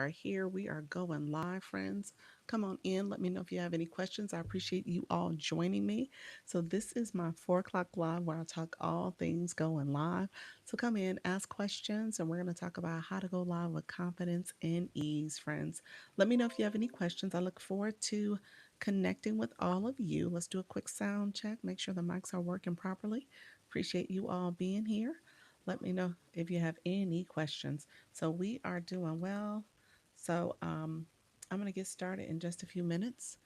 here. We are going live, friends. Come on in. Let me know if you have any questions. I appreciate you all joining me. So, this is my 4 o'clock live where I talk all things going live. So, come in, ask questions, and we're going to talk about how to go live with confidence and ease, friends. Let me know if you have any questions. I look forward to connecting with all of you. Let's do a quick sound check, make sure the mics are working properly. Appreciate you all being here. Let me know if you have any questions. So we are doing well. So I'm going to get started in just a few minutes.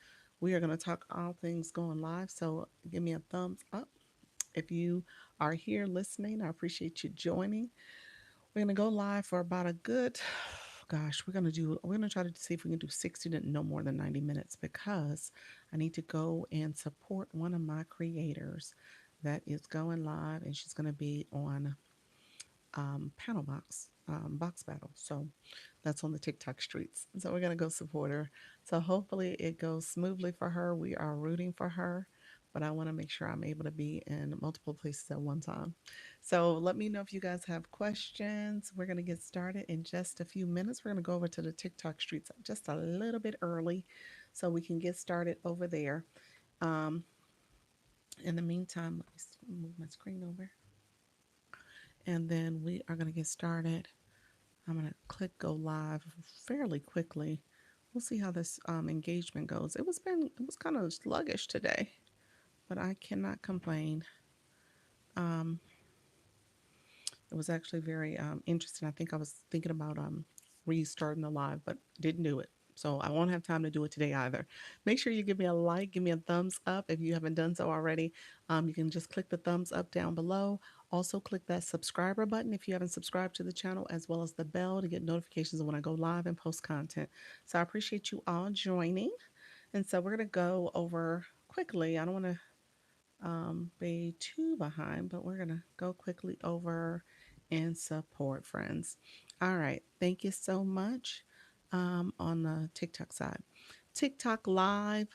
We are going to talk all things going live. So give me a thumbs up if you are here listening. I appreciate you joining. We're going to go live for about a good, gosh, we're going to try to see if we can do 60 to no more than 90 minutes because I need to go and support one of my creators that is going live, and she's going to be on panel box battle. So that's on the TikTok streets. So we're gonna go support her. So hopefully it goes smoothly for her. We are rooting for her, but I want to make sure I'm able to be in multiple places at one time. So let me know if you guys have questions. We're gonna get started in just a few minutes. We're gonna go over to the TikTok streets just a little bit early, so we can get started over there. Um, in the meantime, let me move my screen over, and then we are gonna get started. I'm going to click go live fairly quickly. We'll see how this engagement goes. It was kind of sluggish today, but I cannot complain. Um, it was actually very interesting. I think I was thinking about restarting the live, but didn't do it. So I won't have time to do it today either. Make sure you give me a like, give me a thumbs up if you haven't done so already. You can just click the thumbs up down below. Also, click that subscriber button if you haven't subscribed to the channel, as well as the bell to get notifications when I go live and post content. So I appreciate you all joining. And so we're going to go over quickly. I don't want to be too behind, but we're going to go quickly over and support friends. All right. Thank you so much on the TikTok side. TikTok Live,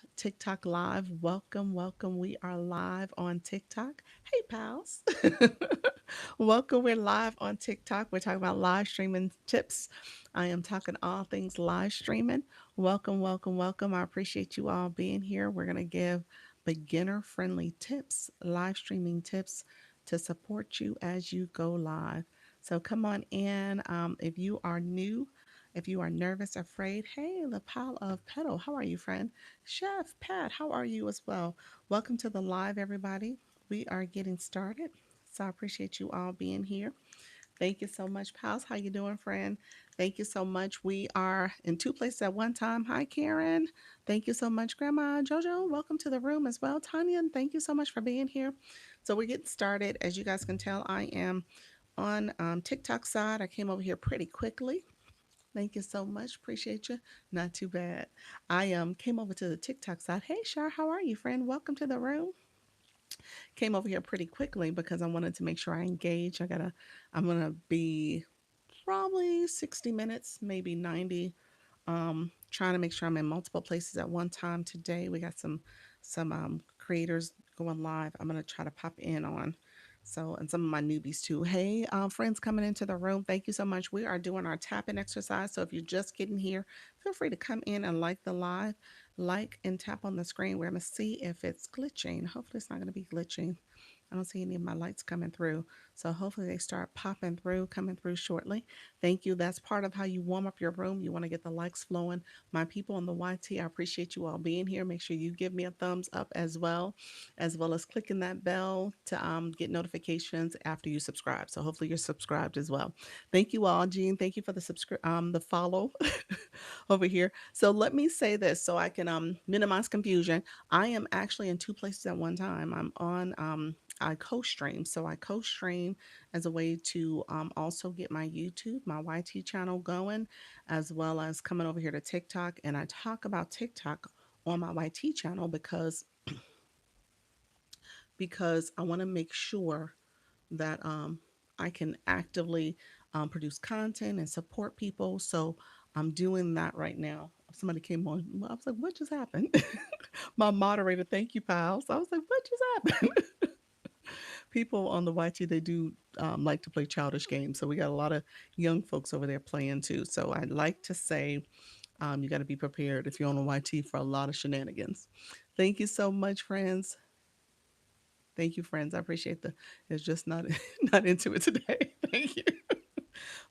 welcome, welcome. We are live on TikTok. Hey, pals. Welcome. We're live on TikTok. We're talking about live streaming tips. I am talking all things live streaming. Welcome, welcome, welcome. I appreciate you all being here. We're going to give beginner friendly tips, live streaming tips to support you as you go live. So come on in. If you are new, if you are nervous, afraid, hey, the pile of pedal, how are you, friend? Chef Pat, how are you as well? Welcome to the live, everybody. We are getting started. So I appreciate you all being here. Thank you so much, pals. How you doing, friend? Thank you so much. We are in two places at one time. Hi, Karen. Thank you so much, Grandma Jojo. Welcome to the room as well. Tanya, thank you so much for being here. So we're getting started. As you guys can tell, I am on TikTok side. I came over here pretty quickly. Thank you so much. Appreciate you. Not too bad. I came over to the TikTok side. Hey, Shar, how are you, friend? Welcome to the room. Came over here pretty quickly because I wanted to make sure I engage. I'm gonna be probably 60 minutes, maybe 90. Trying to make sure I'm in multiple places at one time today. We got some creators going live. I'm gonna try to pop in on. So, and some of my newbies too. Hey, friends coming into the room, thank you so much. We are doing our tapping exercise. So if you're just getting here, feel free to come in and like the live, like and tap on the screen. We're gonna see if it's glitching. Hopefully it's not gonna be glitching. I don't see any of my lights coming through. So hopefully they start popping through, coming through shortly. Thank you. That's part of how you warm up your room. You want to get the likes flowing. My people on the YT, I appreciate you all being here. Make sure you give me a thumbs up as well as clicking that bell to get notifications after you subscribe. So hopefully you're subscribed as well. Thank you all, Jean. Thank you for the follow over here. So let me say this so I can minimize confusion. I am actually in two places at one time. I'm on I co-stream. So I co-stream as a way to also get my YouTube, my YT channel going, as well as coming over here to TikTok. And I talk about TikTok on my YT channel because I want to make sure that I can actively produce content and support people. So I'm doing that right now. Somebody came on. I was like, what just happened? My moderator, thank you, pals. I was like, what just happened? People on the YT, they do like to play childish games. So we got a lot of young folks over there playing too. So I'd like to say you got to be prepared if you're on the YT for a lot of shenanigans. Thank you so much, friends. Thank you, friends. I appreciate the. It's just not not into it today. Thank you.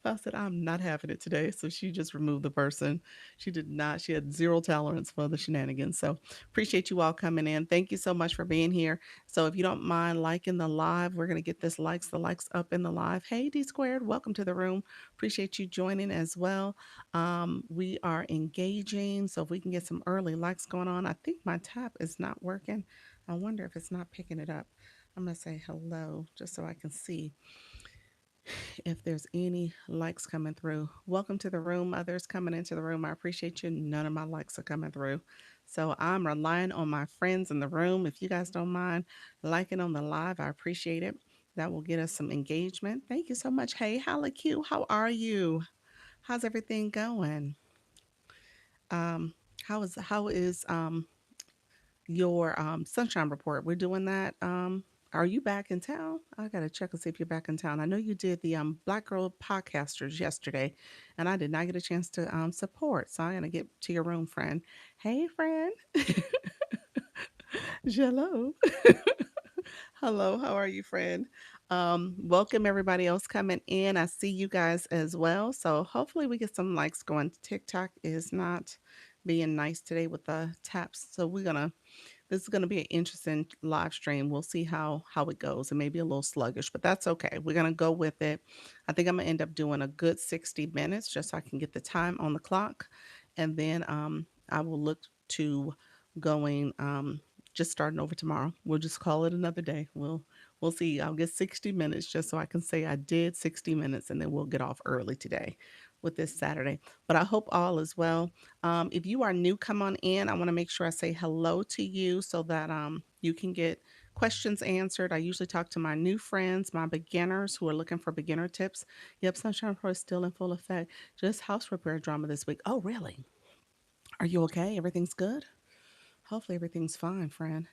I said, I'm not having it today. So she just removed the person. She did not. She had zero tolerance for the shenanigans. So appreciate you all coming in. Thank you so much for being here. So if you don't mind liking the live, we're going to get the likes up in the live. Hey, D squared, welcome to the room. Appreciate you joining as well. We are engaging. So if we can get some early likes going on, I think my tap is not working. I wonder if it's not picking it up. I'm going to say hello just so I can see if there's any likes coming through. Welcome to the room. Others coming into the room. I appreciate you. None of my likes are coming through. So I'm relying on my friends in the room. If you guys don't mind liking on the live, I appreciate it. That will get us some engagement. Thank you so much. Hey, Hala Q, how are you? How's everything going? Um, how is your sunshine report? We're doing that. Are you back in town? I gotta check and see if you're back in town. I know you did the Black Girl Podcasters yesterday, and I did not get a chance to support. So I'm gonna get to your room, friend. Hey, friend. Hello. Hello. How are you, friend? Welcome everybody else coming in. I see you guys as well. So hopefully we get some likes going. TikTok is not being nice today with the taps, so we're gonna this is going to be an interesting live stream. We'll see how it goes. It may be a little sluggish, but that's okay. We're going to go with it. I think I'm going to end up doing a good 60 minutes just so I can get the time on the clock, and then I will look to going just starting over tomorrow. We'll just call it another day. We'll see. I'll get 60 minutes just so I can say I did 60 minutes, and then we'll get off early today with this Saturday. But I hope all is well. If you are new, come on in. I want to make sure I say hello to you so that you can get questions answered. I usually talk to my new friends, my beginners who are looking for beginner tips. Yep, Sunshine Pro is still in full effect. Just house repair drama this week. Oh, really? Are you okay? Everything's good? Hopefully everything's fine, friend.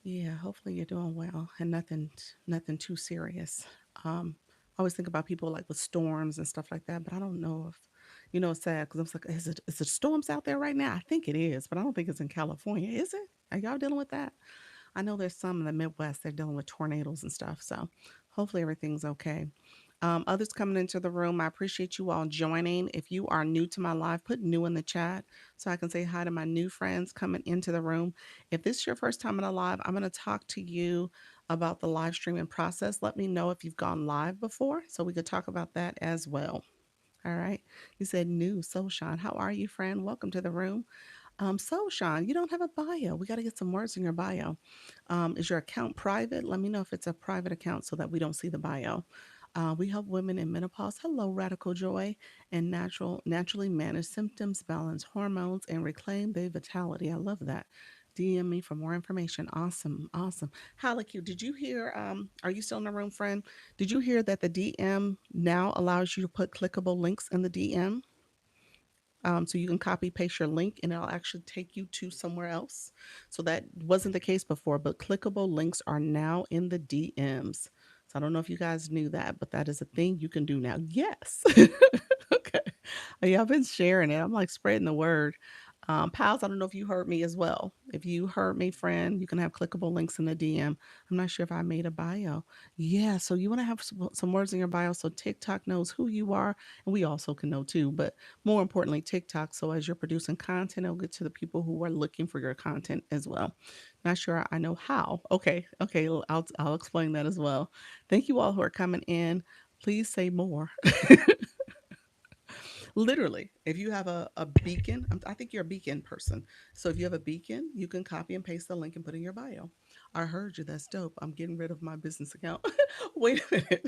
Yeah, hopefully you're doing well and nothing too serious. I always think about people like with storms and stuff like that, but I don't know if it's sad because I'm like, is it storms out there right now? I think it is, but I don't think it's in California. Is it? Are y'all dealing with that? I know there's some in the Midwest, they're dealing with tornadoes and stuff. So hopefully everything's okay. Others coming into the room, I appreciate you all joining. If you are new to my live, put new in the chat so I can say hi to my new friends coming into the room. If this is your first time in a live, I'm going to talk to you about the live streaming process. Let me know if you've gone live before so we could talk about that as well. All right. You said new, so Sean. How are you, friend? Welcome to the room. So Sean, you don't have a bio. We got to get some words in your bio. Is your account private? Let me know if it's a private account so that we don't see the bio. We help women in menopause. Hello, Radical Joy, and naturally manage symptoms, balance hormones, and reclaim their vitality. I love that. DM me for more information. Awesome, awesome. Halleck, did you hear? Are you still in the room, friend? Did you hear that the DM now allows you to put clickable links in the DM? So you can copy paste your link and it'll actually take you to somewhere else. So that wasn't the case before, but clickable links are now in the DMs. So I don't know if you guys knew that, but that is a thing you can do now. Yes. Okay. Yeah, I've been sharing it. I'm like spreading the word. Pals, I don't know if you heard me as well. If you heard me, friend, you can have clickable links in the DM. I'm not sure if I made a bio. Yeah, so you want to have some words in your bio so TikTok knows who you are, and we also can know too. But more importantly, TikTok. So as you're producing content, it'll get to the people who are looking for your content as well. Not sure I know how. Okay, okay, I'll explain that as well. Thank you all who are coming in. Please say more. Literally, if you have a beacon, I think you're a beacon person. So if you have a beacon, you can copy and paste the link and put in your bio. I heard you. That's dope. I'm getting rid of my business account. Wait a minute.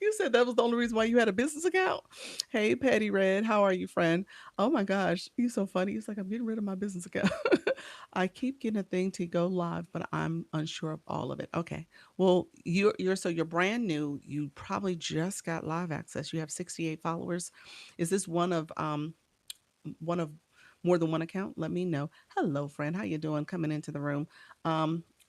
You said that was the only reason why you had a business account? Hey, Patty Red, how are you, friend? Oh my gosh, you're so funny. It's like I'm getting rid of my business account. I keep getting a thing to go live, but I'm unsure of all of it. Okay. Well, you're brand new. You probably just got live access. You have 68 followers. Is this one of more than one account? Let me know. Hello, friend. How you doing? Coming into the room.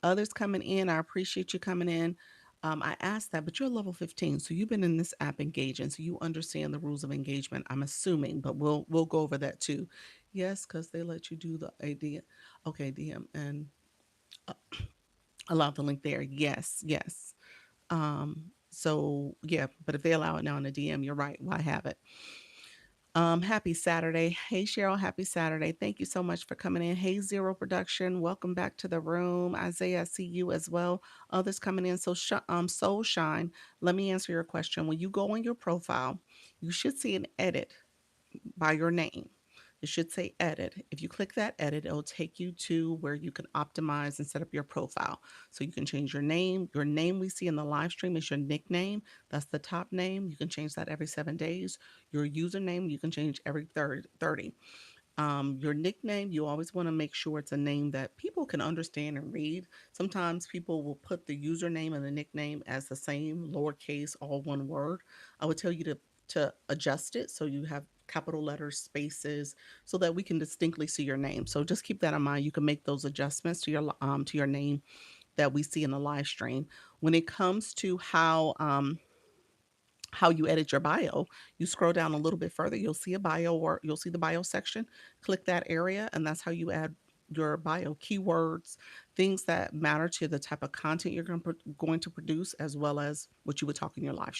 Others coming in, I appreciate you coming in. I asked that, but you're level 15, so you've been in this app engaging, so you understand the rules of engagement. I'm assuming, but we'll go over that too. Yes, because they let you do the AD. Okay, DM and uh, allow the link there. Yes, yes. So yeah, but if they allow it now in the DM, you're right. Why have it? Happy Saturday. Hey Cheryl, happy Saturday. Thank you so much for coming in. Hey Zero Production, welcome back to the room. Isaiah, I see you as well. Others coming in. So Soul Shine, let me answer your question. When you go on your profile, you should see an edit by your name. It should say edit. If you click that edit, it'll take you to where you can optimize and set up your profile. So you can change your name. Your name we see in the live stream is your nickname. That's the top name. You can change that every 7 days. Your username, you can change every 30. Your nickname, you always want to make sure it's a name that people can understand and read. Sometimes people will put the username and the nickname as the same, lowercase, all one word. I would tell you to adjust it so you have capital letters, spaces, so that we can distinctly see your name. So just keep that in mind. You can make those adjustments to your name that we see in the live stream. When it comes to how you edit your bio, you scroll down a little bit further, you'll see a bio or you'll see the bio section. Click that area, and that's how you add your bio keywords, things that matter to the type of content you're going to produce, as well as what you would talk about in your live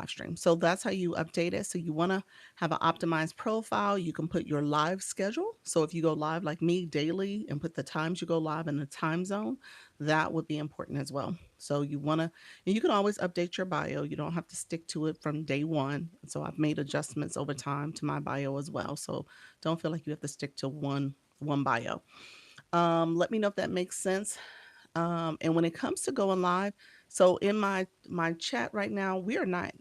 stream. So that's how you update it. So you want to have an optimized profile. You can put your live schedule. So if you go live like me daily and put the times you go live in the time zone, that would be important as well. So you want to, and you can always update your bio. You don't have to stick to it from day one. So I've made adjustments over time to my bio as well. So don't feel like you have to stick to one bio. Let me know if that makes sense. And when it comes to going live, so in my chat right now, we're not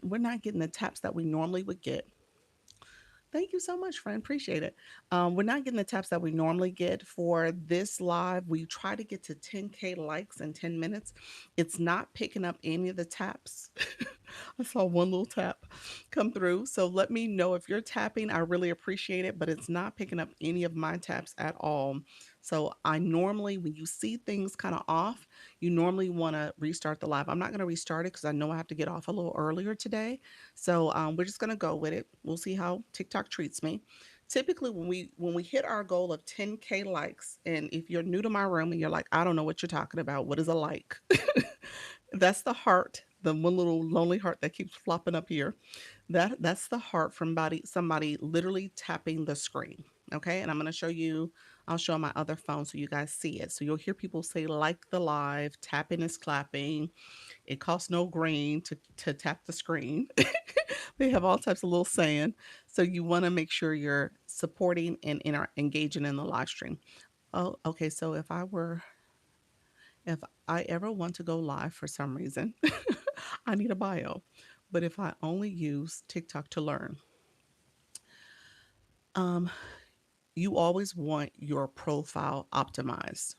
getting the taps that we normally would get. Thank you so much, friend. Appreciate it. We're not getting the taps that we normally get for this live. We try to get to 10K likes in 10 minutes. It's not picking up any of the taps. I saw one little tap come through. So let me know if you're tapping. I really appreciate it, but it's not picking up any of my taps at all. So I normally, when you see things kind of off, you normally want to restart the live. I'm not going to restart it because I know I have to get off a little earlier today. So we're just gonna go with it. We'll see how TikTok treats me. Typically, when we hit our goal of 10K likes, and if you're new to my room and you're like, I don't know what you're talking about, what is a like? That's the heart, the one little lonely heart that keeps flopping up here. That's the heart from somebody literally tapping the screen. Okay, and I'm gonna show you. I'll show on my other phone so you guys see it. So you'll hear people say like the live, tapping is clapping. It costs no green to tap the screen. They have all types of little saying. So you want to make sure you're supporting and engaging in the live stream. Oh, okay. So if I ever want to go live for some reason, I need a bio. But if I only use TikTok to learn, um, you always want your profile optimized.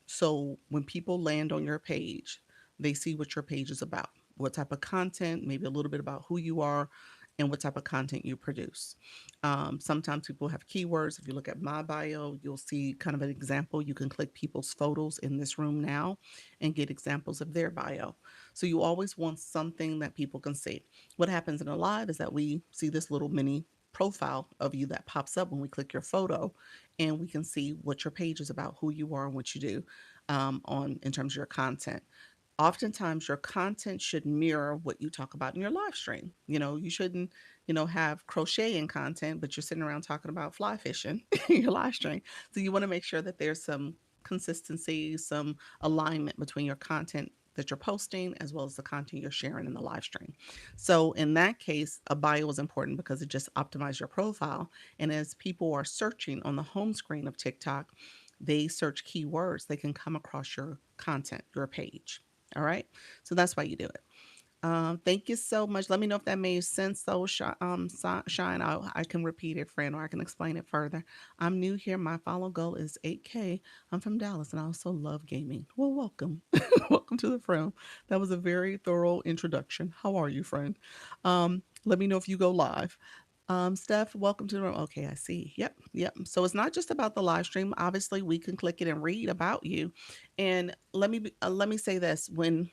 So when people land on your page, they see what your page is about, what type of content, maybe a little bit about who you are, and what type of content you produce. Sometimes people have keywords. If you look at my bio, you'll see kind of an example. You can click people's photos in this room now and get examples of their bio. So you always want something that people can see. What happens in a live is that we see this little mini profile of you that pops up when we click your photo, and we can see what your page is about, who you are, and what you do on in terms of your content. Oftentimes your content should mirror what you talk about in your live stream. You shouldn't, have crocheting content, but you're sitting around talking about fly fishing in your live stream. So you want to make sure that there's some consistency, some alignment between your content that you're posting as well as the content you're sharing in the live stream. So in that case, a bio is important because it just optimizes your profile. And as people are searching on the home screen of TikTok, they search keywords, they can come across your content, your page. All right. So that's why you do it. Thank you so much. Let me know if that made sense. So, Shine, I can repeat it, friend, or I can explain it further. I'm new here. My follow goal is 8K. I'm from Dallas and I also love gaming. Well, welcome. Welcome to the friend. That was a very thorough introduction. How are you, friend? Let me know if you go live. Steph, welcome to the room. Okay, I see. Yep, yep. So it's not just about the live stream. Obviously, we can click it and read about you. And let me say this: when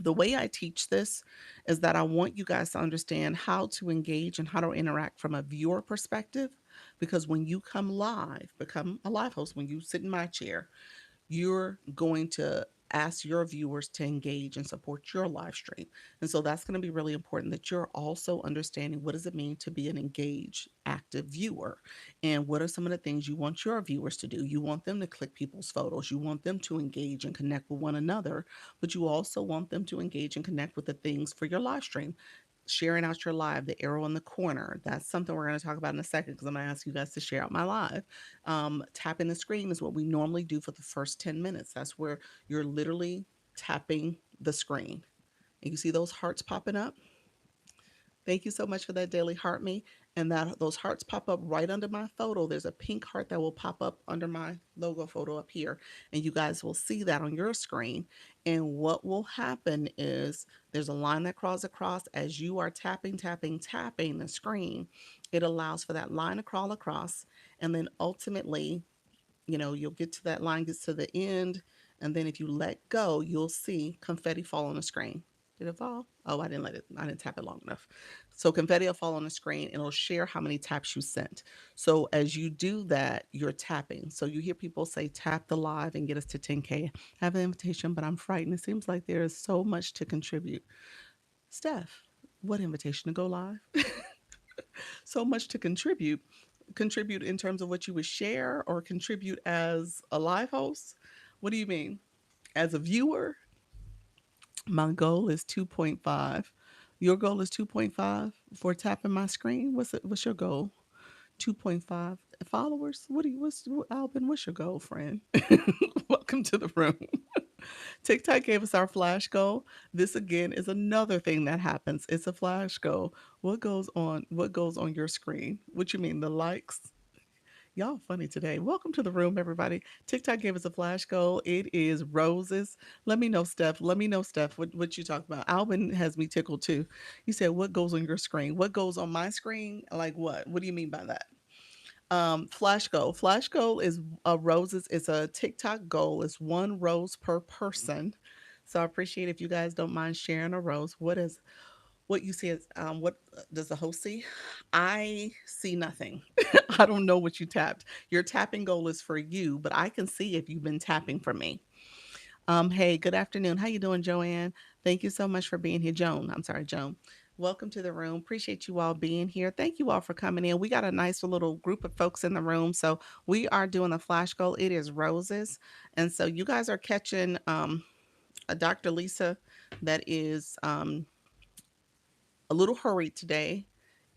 the way I teach this is that I want you guys to understand how to engage and how to interact from a viewer perspective. Because when you come live, become a live host, when you sit in my chair, you're going to ask your viewers to engage and support your live stream. And so that's going to be really important that you're also understanding what does it mean to be an engaged, active viewer? And what are some of the things you want your viewers to do? You want them to click people's photos, you want them to engage and connect with one another, but you also want them to engage and connect with the things for your live stream. Sharing out your live, the arrow in the corner. That's something we're going to talk about in a second because I'm going to ask you guys to share out my live. Tapping the screen is what we normally do for the first 10 minutes. That's where you're literally tapping the screen. And you see those hearts popping up? Thank you so much for that daily heart me. And that those hearts pop up right under my photo. There's a pink heart that will pop up under my logo photo up here. And you guys will see that on your screen. And what will happen is there's a line that crawls across as you are tapping, tapping, tapping the screen. It allows for that line to crawl across. And then ultimately, you'll get to that line, gets to the end, and then if you let go, you'll see confetti fall on the screen. Did it fall? Oh, I didn't tap it long enough. So confetti will fall on the screen and it'll share how many taps you sent. So as you do that, you're tapping. So you hear people say, tap the live and get us to 10K. I have an invitation, but I'm frightened. It seems like there is so much to contribute. Steph, what invitation to go live? So much to contribute. Contribute in terms of what you would share or contribute as a live host? What do you mean? As a viewer, my goal is 2.5. Your goal is 2.5 for tapping my screen. What's your goal? 2.5 followers? Albin, what's your goal, friend? Welcome to the room. TikTok gave us our flash goal. This again is another thing that happens. It's a flash goal. What goes on your screen? What you mean? The likes? Y'all funny today. Welcome to the room, everybody. TikTok gave us a flash goal. It is roses. Let me know, Steph. Let me know, Steph, what you talk about. Alvin has me tickled too. You said, what goes on your screen? What goes on my screen? Like what? What do you mean by that? Flash goal. Flash goal is roses. It's a TikTok goal. It's one rose per person. So I appreciate if you guys don't mind sharing a rose. What you see is what does the host see? I see nothing. I don't know what you tapped. Your tapping goal is for you, but I can see if you've been tapping for me. Hey, good afternoon. How you doing, Joanne? Thank you so much for being here, Joan. I'm sorry, Joan. Welcome to the room. Appreciate you all being here. Thank you all for coming in. We got a nice little group of folks in the room. So we are doing a flash goal. It is roses. And so you guys are catching a Dr. Lisa that is a little hurried today,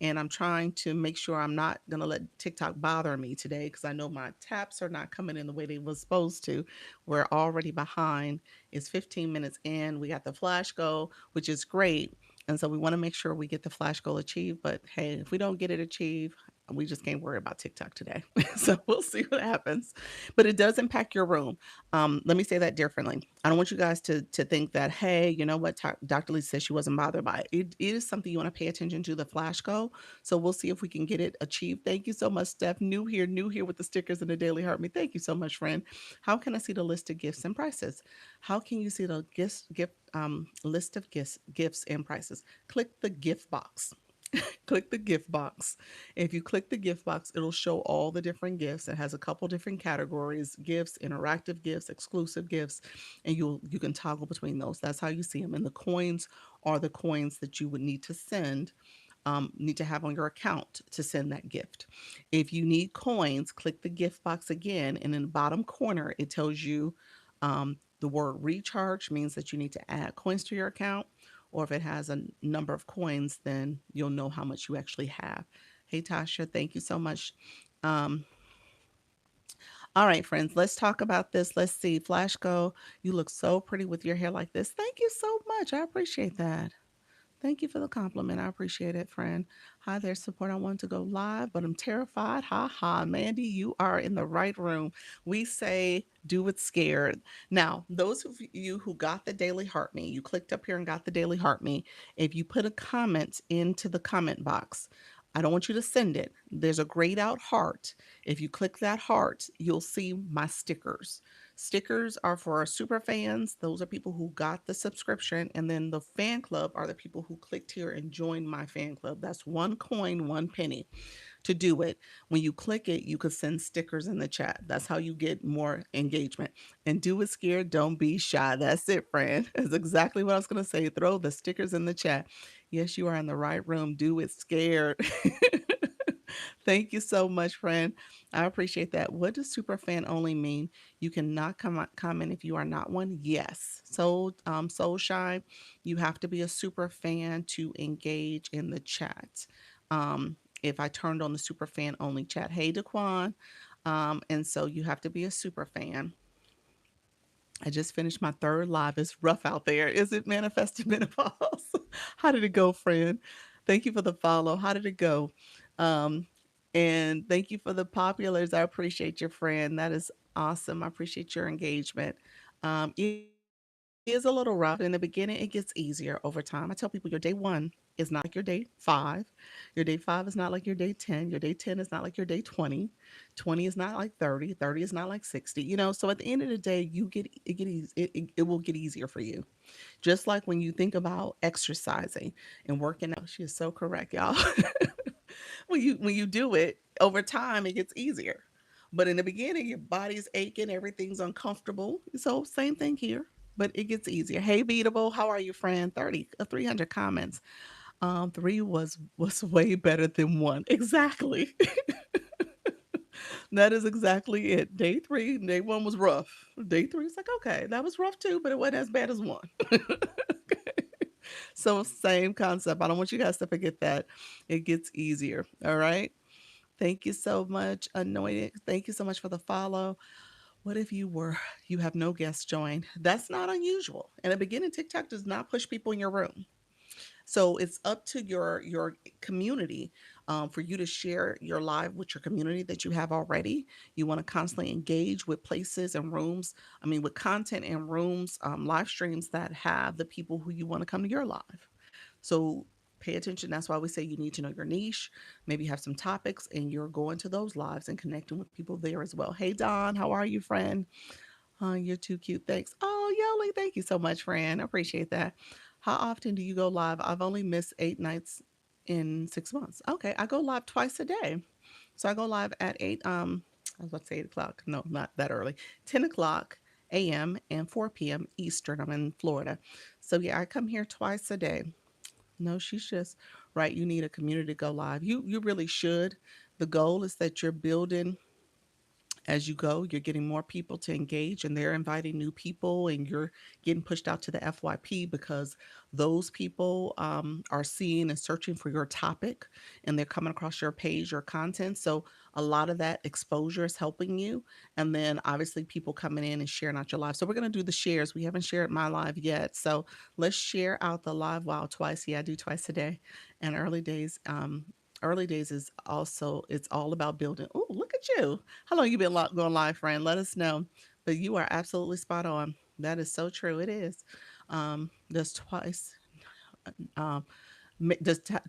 and I'm trying to make sure I'm not going to let TikTok bother me today because I know my taps are not coming in the way they were supposed to. We're already behind. It's 15 minutes in. We got the flash goal, which is great. And so we want to make sure we get the flash goal achieved. But hey, if we don't get it achieved, we just can't worry about TikTok today. So we'll see what happens. But it does impact your room. Let me say that differently. I don't want you guys to think that, hey, you know what, Dr. Lee said she wasn't bothered by it. It is something you want to pay attention to, the flash goal. So we'll see if we can get it achieved. Thank you so much, Steph. New here with the stickers and the daily heart me. Thank you so much, friend. How can I see the list of gifts and prices? How can you see the gift list of gifts and prices? Click the gift box. Click the gift box. If you click the gift box, it'll show all the different gifts. It has a couple different categories: gifts, interactive gifts, exclusive gifts, and you can toggle between those. That's how you see them. And the coins are the coins that you would need to send. Need to have on your account to send that gift. If you need coins, click the gift box again, and in the bottom corner, it tells you the word recharge means that you need to add coins to your account, or if it has a number of coins, then you'll know how much you actually have. Hey, Tasha, thank you so much. Um, all right, friends, let's talk about this. Let's see. Flash Go, you look so pretty with your hair like this. Thank you so much. I appreciate that. Thank you for the compliment. I appreciate it, friend. Hi there, support. I wanted to go live, but I'm terrified. Ha ha. Mandy, you are in the right room. We say do it scared. Now, those of you who got the daily heart me, you clicked up here and got the daily heart me. If you put a comment into the comment box, I don't want you to send it. There's a grayed out heart. If you click that heart, you'll see my stickers. Stickers are for our super fans. Those are people who got the subscription. And then the fan club are the people who clicked here and joined my fan club. That's one coin, one penny to do it. When you click it, you could send stickers in the chat. That's how you get more engagement. And do it scared, don't be shy. That's it, friend. That's exactly what I was going to say. Throw the stickers in the chat. Yes, you are in the right room. Do it scared. Thank you so much, friend. I appreciate that. What does super fan only mean? You cannot comment if you are not one. Yes. So, Soul Shine, you have to be a super fan to engage in the chat. If I turned on the super fan only chat, hey, Daquan. And so you have to be a super fan. I just finished my third live. It's rough out there. Is it manifesting menopause? How did it go, friend? Thank you for the follow. How did it go? Um, and thank you for the populars. I appreciate your friend. That is awesome. I appreciate your engagement. It is a little rough. In the beginning, it gets easier over time. I tell people your day one is not like your day five. Your day five is not like your day 10. Your day 10 is not like your day 20. 20 is not like 30. 30 is not like 60. So at the end of the day, it will get easier for you. Just like when you think about exercising and working out. She is so correct, y'all. When you do it over time, it gets easier. But in the beginning, your body's aching, everything's uncomfortable. So same thing here, but it gets easier. Hey, Beatable, how are you, friend? 300 comments. Three was way better than one. Exactly. That is exactly it. Day three, day one was rough. Day three is like, okay, that was rough too, but it wasn't as bad as one. So same concept. I don't want you guys to forget that. It gets easier. All right. Thank you so much, Anointed. Thank you so much for the follow. What if you have no guests join? That's not unusual. In the beginning, TikTok does not push people in your room. So it's up to your community for you to share your live with your community that you have already. You want to constantly engage with places and rooms. I mean, with content and rooms, live streams that have the people who you want to come to your live. So pay attention. That's why we say you need to know your niche. Maybe have some topics, and you're going to those lives and connecting with people there as well. Hey Don, how are you, friend? You're too cute. Thanks. Oh, Yoli, thank you so much, friend. I appreciate that. How often do you go live? I've only missed 8 nights in 6 months. Okay, I go live twice a day. So I go live at 8, I was about to say 8 o'clock. No, not that early. 10 o'clock a.m. and 4 p.m. Eastern. I'm in Florida. So yeah, I come here twice a day. No, she's just right. You need a community to go live. You really should. The goal is that you're building as you go. You're getting more people to engage, and they're inviting new people, and you're getting pushed out to the FYP because those people are seeing and searching for your topic, and they're coming across your page, your content. So a lot of that exposure is helping you. And then obviously people coming in and sharing out your live. So we're going to do the shares. We haven't shared my live yet. So let's share out the live. Wow, twice. Yeah, I do twice a day. And early days is also, it's all about building. Oh, look at you. How long you been going live, friend? Let us know. But you are absolutely spot on. That is so true. It is. Does um,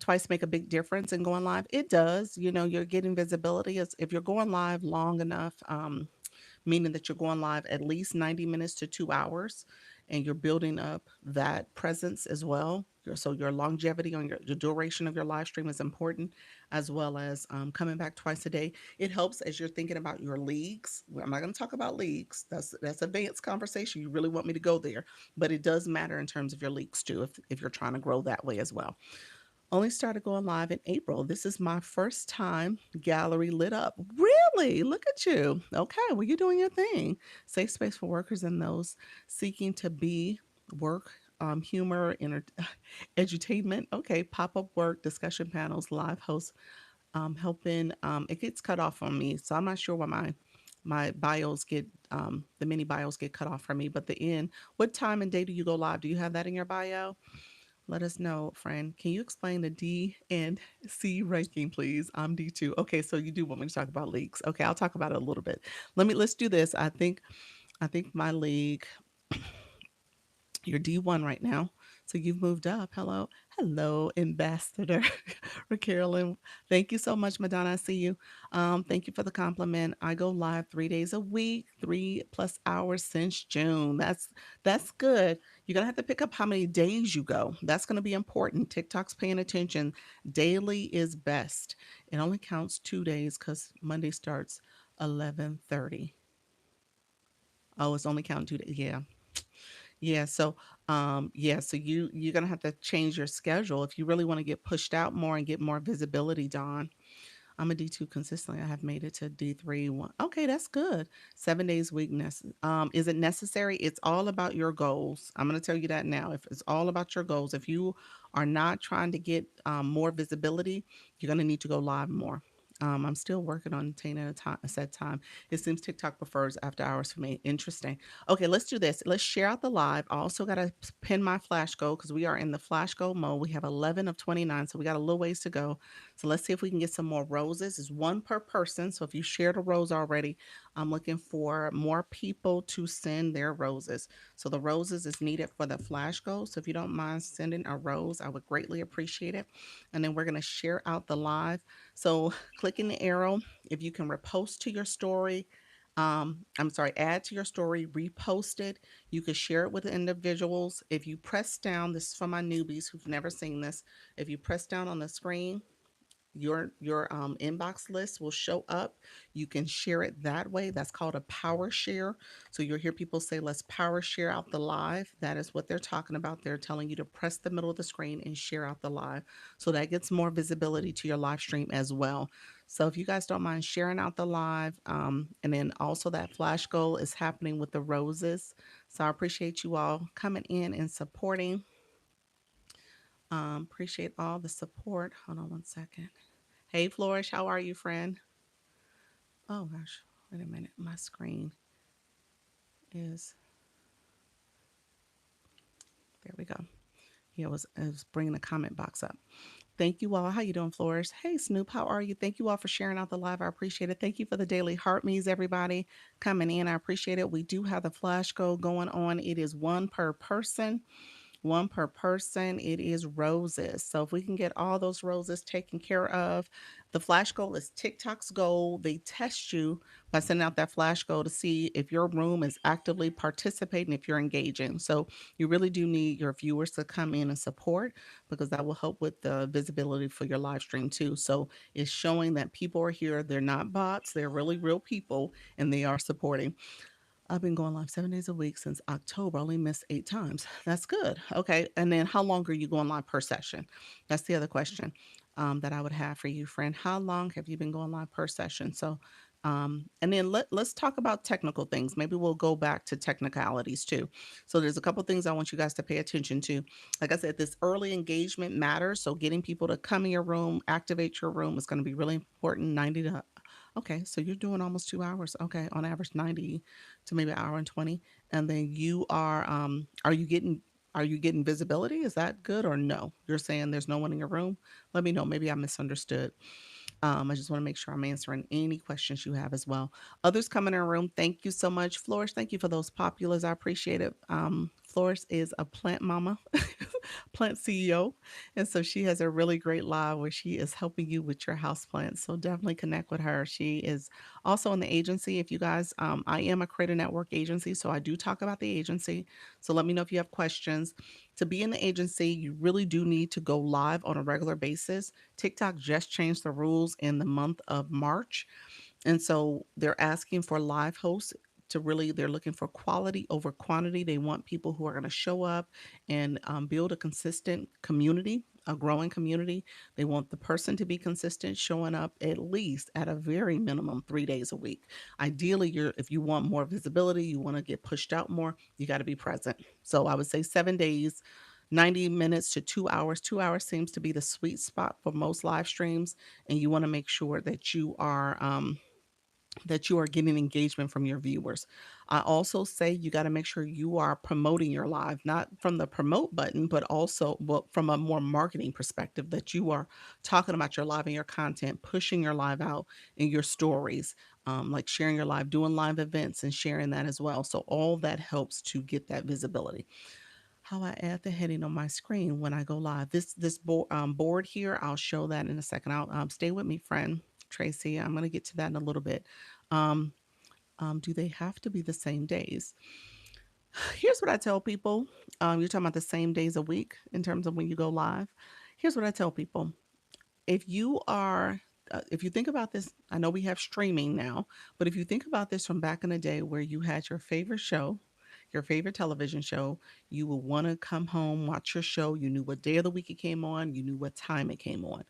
twice make a big difference in going live? It does. You're getting visibility. If you're going live long enough, meaning that you're going live at least 90 minutes to 2 hours, and you're building up that presence as well. So your longevity on the duration of your live stream is important, as well as coming back twice a day. It helps as you're thinking about your leagues. Well, I'm not going to talk about leagues. That's advanced conversation. You really want me to go there, but it does matter in terms of your leagues too, if you're trying to grow that way as well. Only started going live in April. This is my first time gallery lit up. Really? Look at you. Okay, well, you're doing your thing. Safe space for workers and those seeking to be work, humor, edutainment. Okay, pop up work, discussion panels, live hosts, helping. It gets cut off on me, so I'm not sure why my bios get the mini bios get cut off from me. But the end. What time and day do you go live? Do you have that in your bio? Let us know, friend. Can you explain the D and C ranking, please? I'm D2. Okay, so you do want me to talk about leagues. Okay, I'll talk about it a little bit. Let's do this. I think my league, you're D1 right now. So you've moved up. Hello. Hello, Ambassador Carolyn. Thank you so much, Madonna. I see you. Thank you for the compliment. I go live 3 days a week, 3+ hours since June. That's good. You're gonna have to pick up how many days you go. That's gonna be important. TikTok's paying attention. Daily is best. It only counts 2 days because Monday starts 11:30. Oh, it's only counting 2 days. Yeah. Yeah, so yeah, so you're gonna have to change your schedule if you really want to get pushed out more and get more visibility, Dawn. I'm a D2 consistently. I have made it to D3 one. Okay, that's good. 7 days weakness. Is it necessary? It's all about your goals. I'm going to tell you that now. If it's all about your goals, if you are not trying to get more visibility, you're going to need to go live more. I'm still working on attaining a set time. It seems TikTok prefers after hours for me. Interesting. Okay, let's do this. Let's share out the live. I also got to pin my flash goal because we are in the flash goal mode. We have 11 of 29, so we got a little ways to go. So let's see if we can get some more roses. It's one per person. So if you shared a rose already, I'm looking for more people to send their roses. So the roses is needed for the flash goal. So if you don't mind sending a rose, I would greatly appreciate it. And then we're going to share out the live. So clicking the arrow, if you can repost to your story, I'm sorry, add to your story, repost it. You could share it with individuals. If you press down, this is for my newbies who've never seen this. If you press down on the screen, your inbox list will show up. You can share it that way. That's called a power share. So you'll hear people say, let's power share out the live. That is what they're talking about. They're telling you to press the middle of the screen and share out the live. So that gets more visibility to your live stream as well. So if you guys don't mind sharing out the live, and then also that flash goal is happening with the roses. So I appreciate you all coming in and supporting. Appreciate all the support. Hold on one second. Hey, Flourish, how are you, friend? Oh gosh, wait a minute. My screen is there. We go. Yeah, it was bringing the comment box up. Thank you all. How you doing, Flourish? Hey, Snoop, how are you? Thank you all for sharing out the live. I appreciate it. Thank you for the daily heart me's, everybody coming in. I appreciate it. We do have the flash goal going on. It is one per person. One per person. It is roses. So if we can get all those roses taken care of, the flash goal is TikTok's goal. They test you by sending out that flash goal to see if your room is actively participating, if you're engaging. So you really do need your viewers to come in and support because that will help with the visibility for your live stream too. So it's showing that people are here. They're not bots. They're really real people and they are supporting. I've been going live 7 days a week since October. I only missed 8 times. That's good. Okay. And then how long are you going live per session? That's the other question that I would have for you, friend. How long have you been going live per session? So, and then let's talk about technical things. Maybe we'll go back to technicalities too. So there's a couple things I want you guys to pay attention to. Like I said, this early engagement matters. So getting people to come in your room, activate your room is going to be really important. 90 to Okay, so you're doing almost 2 hours. Okay, on average 90 to maybe an hour and 20. And then are you getting visibility? Is that good or no? You're saying there's no one in your room? Let me know. Maybe I misunderstood. I just want to make sure I'm answering any questions you have as well. Others come in our room. Thank you so much, Flourish. Thank you for those populars. I appreciate it. Flourish is a plant mama, plant CEO, and so she has a really great live where she is helping you with your house plants. So definitely connect with her. She is also in the agency. If you guys, I am a Creator Network agency, so I do talk about the agency. So let me know if you have questions. To be in the agency, you really do need to go live on a regular basis. TikTok just changed the rules in the month of March. And so they're asking for live hosts to really, they're looking for quality over quantity. They want people who are going to show up and build a consistent community, a growing community. They want the person to be consistent, showing up at least at a very minimum 3 days a week. Ideally, if you want more visibility, you want to get pushed out more, you got to be present. So I would say 7 days. 90 minutes to 2 hours. 2 hours seems to be the sweet spot for most live streams. And you want to make sure that you are getting engagement from your viewers. I also say you got to make sure you are promoting your live, not from the promote button, but also from a more marketing perspective, that you are talking about your live and your content, pushing your live out in your stories, like sharing your live, doing live events and sharing that as well. So all that helps to get that visibility. how I add the heading on my screen when I go live. Board here, I'll show that in a second. I'll stay with me, friend Tracy. I'm going to get to that in a little bit. Um, do they have to be the same days? Here's what I tell people. You're talking about the same days a week in terms of when you go live. Here's what I tell people. If you are, if you think about this, I know we have streaming now, but if you think about this from back in the day where you had your favorite show, your favorite television show, you would want to come home, watch your show. You knew what day of the week it came on, you knew what time it came on.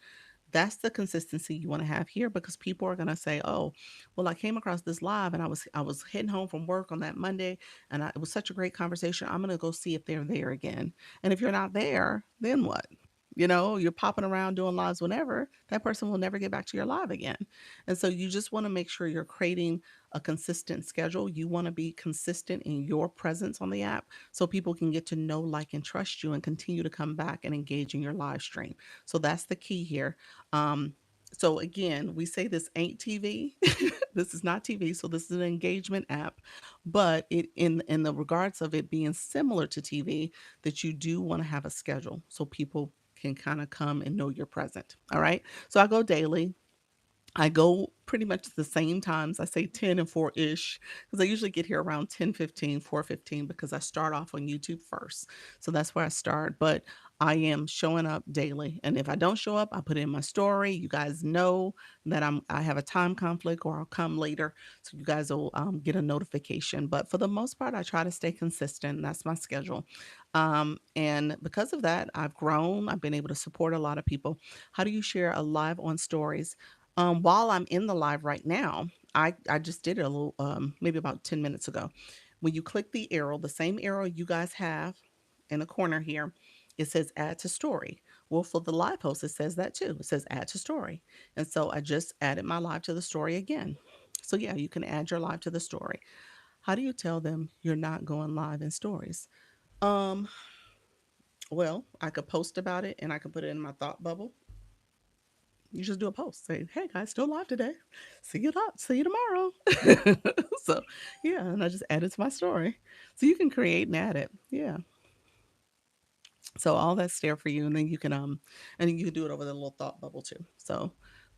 That's the consistency you want to have here because people are going to say, "Oh, well, I came across this live and I was heading home from work on that Monday and it was such a great conversation. I'm going to go see if they're there again." And if you're not there, then what? You're popping around doing lives whenever, that person will never get back to your live again. And so you just want to make sure you're creating a consistent schedule. You want to be consistent in your presence on the app so people can get to know, like, and trust you and continue to come back and engage in your live stream. So that's the key here. Um, so again, we say this ain't TV. This is not TV. So this is an engagement app, but it in the regards of it being similar to TV, that you do want to have a schedule so people can kind of come and know you're present. All right. So I go daily. I go pretty much the same times. I say 10 and 4 ish because I usually get here around 10:15, 4:15 because I start off on YouTube first. So that's where I start. But I am showing up daily. And if I don't show up, I put it in my story. You guys know that I have a time conflict or I'll come later. So you guys will get a notification. But for the most part, I try to stay consistent. That's my schedule. And because of that, I've grown. I've been able to support a lot of people. How do you share a live on stories? While I'm in the live right now, I just did it a little, maybe about 10 minutes ago. When you click the arrow, the same arrow you guys have in the corner here, it says add to story. Well, for the live post, it says that too. It says add to story. And so I just added my live to the story again. So yeah, you can add your live to the story. How do you tell them you're not going live in stories? Um, well, I could post about it and I could put it in my thought bubble. You just do a post. Say, "Hey guys, still live today. See you tomorrow." So yeah, and I just add it to my story. So you can create and add it. Yeah. So all that's there for you. And then you can and then you can do it over the little thought bubble too. So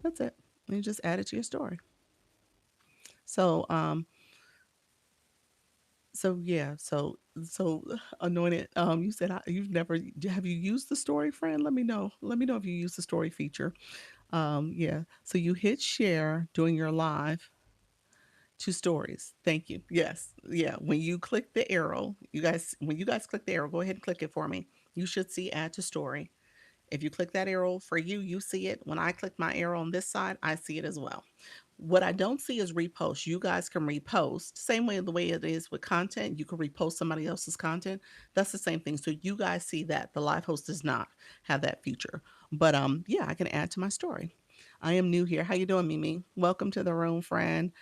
that's it. And you just add it to your story. So yeah, so anointed. You said you've never have you used the story, friend? Let me know. Let me know if you use the story feature. Yeah. So you hit share during your live to stories. Thank you. Yes. Yeah. When you click the arrow, when you guys click the arrow, go ahead and click it for me. You should see add to story. If you click that arrow for you, you see it. When I click my arrow on this side, I see it as well. What I don't see is repost. You guys can repost. Same way the way it is with content, you can repost somebody else's content. That's the same thing. So you guys see that. The live host does not have that feature. But yeah, I can add to my story. I am new here. How you doing, Mimi? Welcome to the room, friend.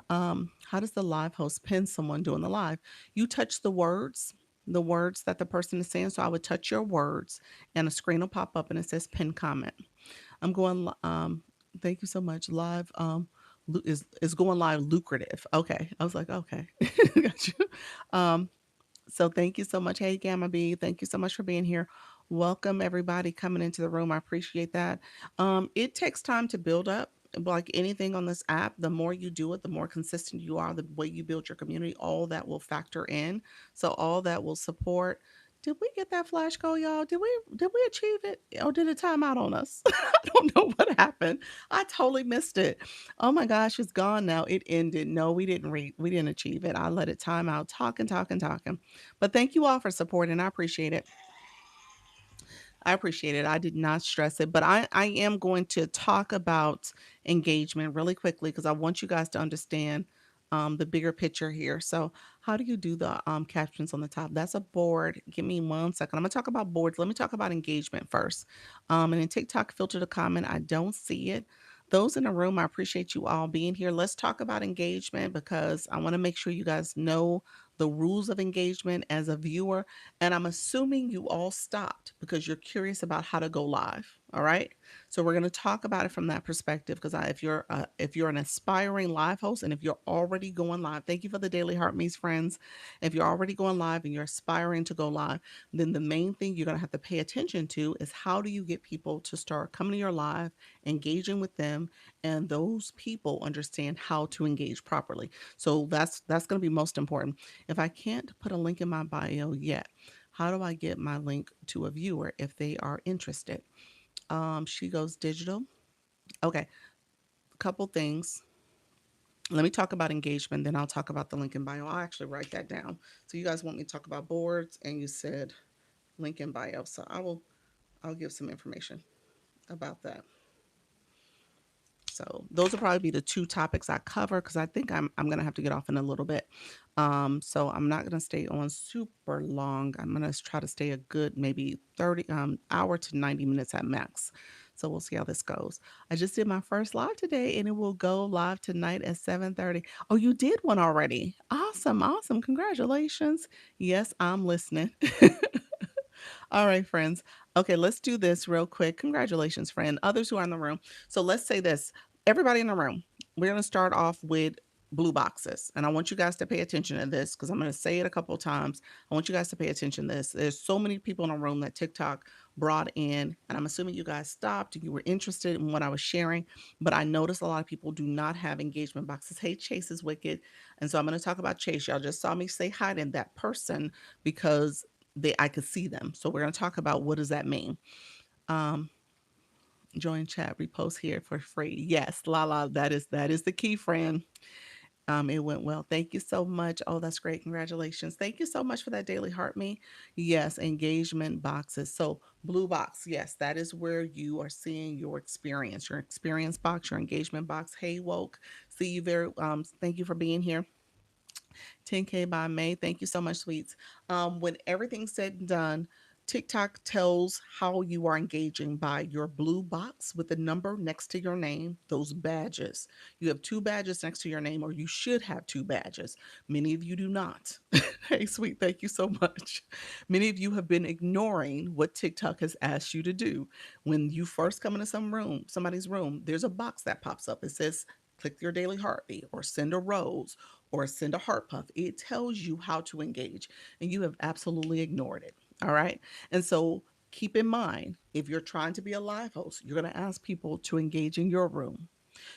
How does the live host pin someone doing the live? You touch the words that the person is saying. So I would touch your words, and a screen will pop up and it says pin comment. I'm going. Thank you so much. Live is going live lucrative. Okay, I was like, okay, got you. Um, so thank you so much. Hey, Gamma B, thank you so much for being here. Welcome everybody coming into the room. I appreciate that. It takes time to build up. Like anything on this app, the more you do it, the more consistent you are, the way you build your community, all that will factor in. So all that will support. Did we get that flash go, y'all? Did we achieve it? Or did it time out on us? I don't know what happened. I totally missed it. Oh my gosh, it's gone now. It ended. No, we didn't achieve it. I let it time out, talking, talking, talking. But thank you all for supporting. I appreciate it. I appreciate it. I did not stress it, but I am going to talk about engagement really quickly because I want you guys to understand the bigger picture here. So, how do you do the captions on the top? That's a board. Give me 1 second. I'm going to talk about boards. Let me talk about engagement first. And then TikTok filter to comment. I don't see it. Those in the room, I appreciate you all being here. Let's talk about engagement because I want to make sure you guys know the rules of engagement as a viewer, and I'm assuming you all stopped because you're curious about how to go live. All right. So we're going to talk about it from that perspective because if you're an aspiring live host and if you're already going live, thank you for the Daily Heart Meets friends. If you're already going live and you're aspiring to go live, then the main thing you're going to have to pay attention to is how do you get people to start coming to your live, engaging with them, and those people understand how to engage properly. So that's going to be most important. If I can't put a link in my bio yet, how do I get my link to a viewer if they are interested? She goes digital. Okay, a couple things. Let me talk about engagement, then I'll talk about the link in bio. I'll actually write that down. So you guys want me to talk about boards, and you said link in bio. So I'll give some information about that. So those will probably be the two topics I cover because I think I'm gonna have to get off in a little bit. So I'm not gonna stay on super long. I'm gonna try to stay a good maybe 30 hour to 90 minutes at max. So we'll see how this goes. I just did my first live today and it will go live tonight at 7:30. Oh, you did one already. Awesome, awesome. Congratulations. Yes, I'm listening. All right, friends. Okay, let's do this real quick. Congratulations, friend. Others who are in the room. So let's say this, everybody in the room, we're going to start off with blue boxes. And I want you guys to pay attention to this because I'm going to say it a couple of times. I want you guys to pay attention to this. There's so many people in the room that TikTok brought in, and I'm assuming you guys stopped and you were interested in what I was sharing. But I noticed a lot of people do not have engagement boxes. Hey, Chase is wicked. And so I'm going to talk about Chase. Y'all just saw me say hi to that person because I could see them. So we're going to talk about what does that mean. Um, Join chat, repost here for free. Yes, Lala, that is the key, friend. It went well. Thank you so much. Oh, that's great. Congratulations. Thank you so much for that daily heart me. Yes, engagement boxes. So blue box. Yes, that is where you are seeing your experience box, your engagement box. Hey, woke. See you very thank you for being here. 10K by May. Thank you so much, sweets. When everything's said and done, TikTok tells how you are engaging by your blue box with the number next to your name, those badges. You have two badges next to your name, or you should have two badges. Many of you do not. Hey, sweet, thank you so much. Many of you have been ignoring what TikTok has asked you to do. When you first come into somebody's room, there's a box that pops up. It says, click your daily heartbeat or send a rose or send a heart puff. It tells you how to engage, and you have absolutely ignored it. All right. And so keep in mind, if you're trying to be a live host, you're going to ask people to engage in your room.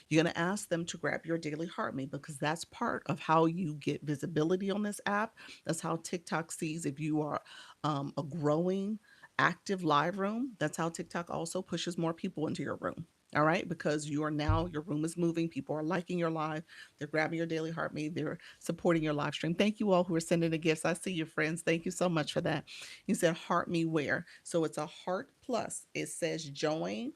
You're going to ask them to grab your daily heart rate because that's part of how you get visibility on this app. That's how TikTok sees if you are a growing, active live room. That's how TikTok also pushes more people into your room. All right, because your room is moving. People are liking your live. They're grabbing your daily heart rate. They're supporting your live stream. Thank you all who are sending the gifts. I see your friends. Thank you so much for that. You said heart me where? So it's a heart plus. It says join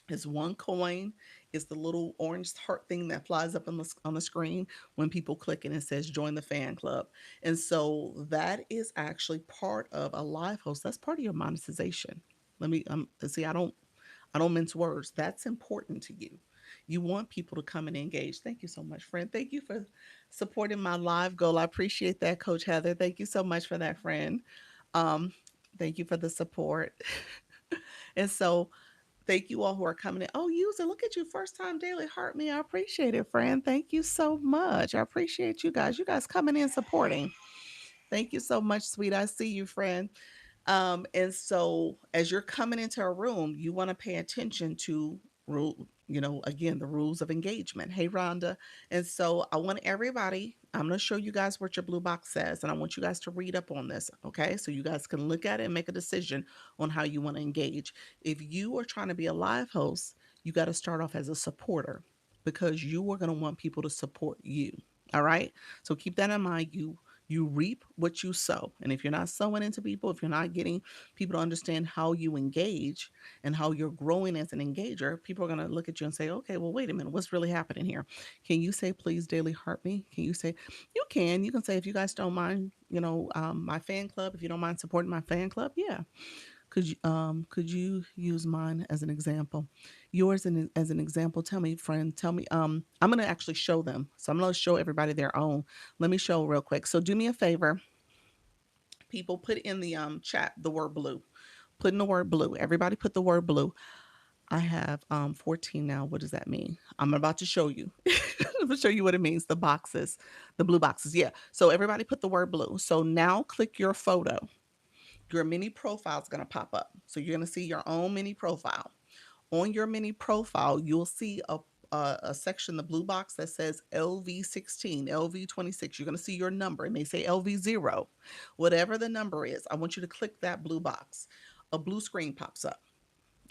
is one coin. It's the little orange heart thing that flies up on the screen when people click and it says join the fan club. And so that is actually part of a live host. That's part of your monetization. Let me see. I don't mince words. That's important to you. You want people to come and engage. Thank you so much, friend. Thank you for supporting my live goal. I appreciate that, Coach Heather. Thank you so much for that, friend. Um, thank you for the support. And so thank you all who are coming in. Oh, user, look at you. First time daily heart me. I appreciate it, friend. Thank you so much. I appreciate you guys. You guys coming in supporting. Thank you so much, sweet. I see you, friend. And so as you're coming into a room, you want to pay attention to again, the rules of engagement. Hey, Rhonda. And so I want everybody, I'm going to show you guys what your blue box says, and I want you guys to read up on this. Okay. So you guys can look at it and make a decision on how you want to engage. If you are trying to be a live host, you got to start off as a supporter because you are going to want people to support you. All right. So keep that in mind. You reap what you sow. And if you're not sowing into people, if you're not getting people to understand how you engage and how you're growing as an engager, people are going to look at you and say, okay, well, wait a minute, what's really happening here? Can you say, please daily heart me? Can you say, you can say, if you guys don't mind, my fan club, if you don't mind supporting my fan club, yeah. Could you use mine as an example? Yours as an example. Tell me, friend. Tell me. I'm gonna actually show them. So I'm gonna show everybody their own. Let me show real quick. So do me a favor, people. Put in the chat the word blue. Put in the word blue. Everybody put the word blue. I have 14 now. What does that mean? I'm about to show you. I'm going to show you what it means. The boxes, the blue boxes. Yeah. So everybody put the word blue. So now click your photo. Your mini profile is going to pop up. So you're going to see your own mini profile. On your mini profile, you'll see a section, the blue box that says LV16, LV26. You're going to see your number. It may say LV0. Whatever the number is, I want you to click that blue box. A blue screen pops up.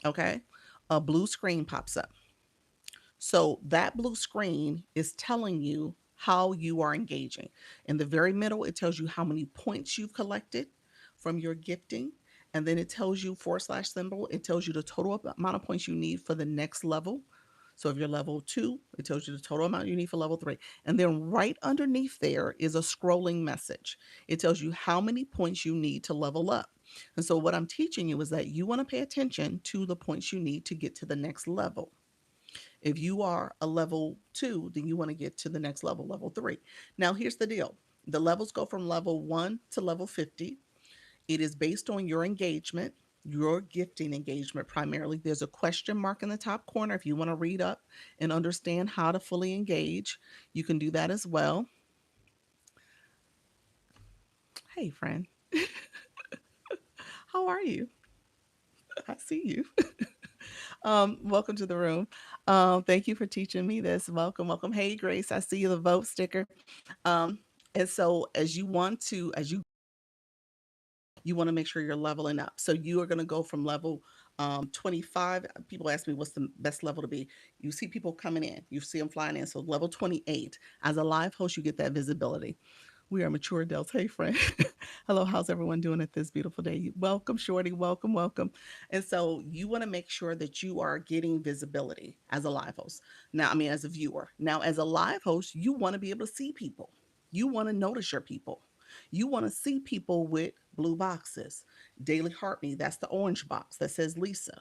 Okay? A blue screen pops up. So that blue screen is telling you how you are engaging. In the very middle, it tells you how many points you've collected from your gifting. And then it tells you forward slash symbol, it tells you the total amount of points you need for the next level. So if you're level 2, it tells you the total amount you need for level 3. And then right underneath there is a scrolling message. It tells you how many points you need to level up. And so what I'm teaching you is that you want to pay attention to the points you need to get to the next level. If you are a level 2, then you want to get to the next level, level 3. Now, here's the deal. The levels go from level 1 to level 50. It is based on your engagement, your gifting engagement primarily. There's a question mark in the top corner if you want to read up and understand how to fully engage. You can do that as well. Hey, friend, how are you? I see you. Welcome to the room. Thank you for teaching me this. Welcome, welcome. Hey, Grace, I see you, the vote sticker. Um, and so as you want to make sure you're leveling up. So you are going to go from level 25. People ask me what's the best level to be. You see people coming in, you see them flying in. So level 28. As a live host, you get that visibility. We are mature adults. Hey, friend. Hello, how's everyone doing at this beautiful day? Welcome, Shorty. Welcome, welcome. And so you want to make sure that you are getting visibility as a live host. Now, I mean, as a viewer. Now, as a live host, you want to be able to see people. You want to notice your people. You want to see people with blue boxes. Daily Heartbeat, that's the orange box that says Lisa.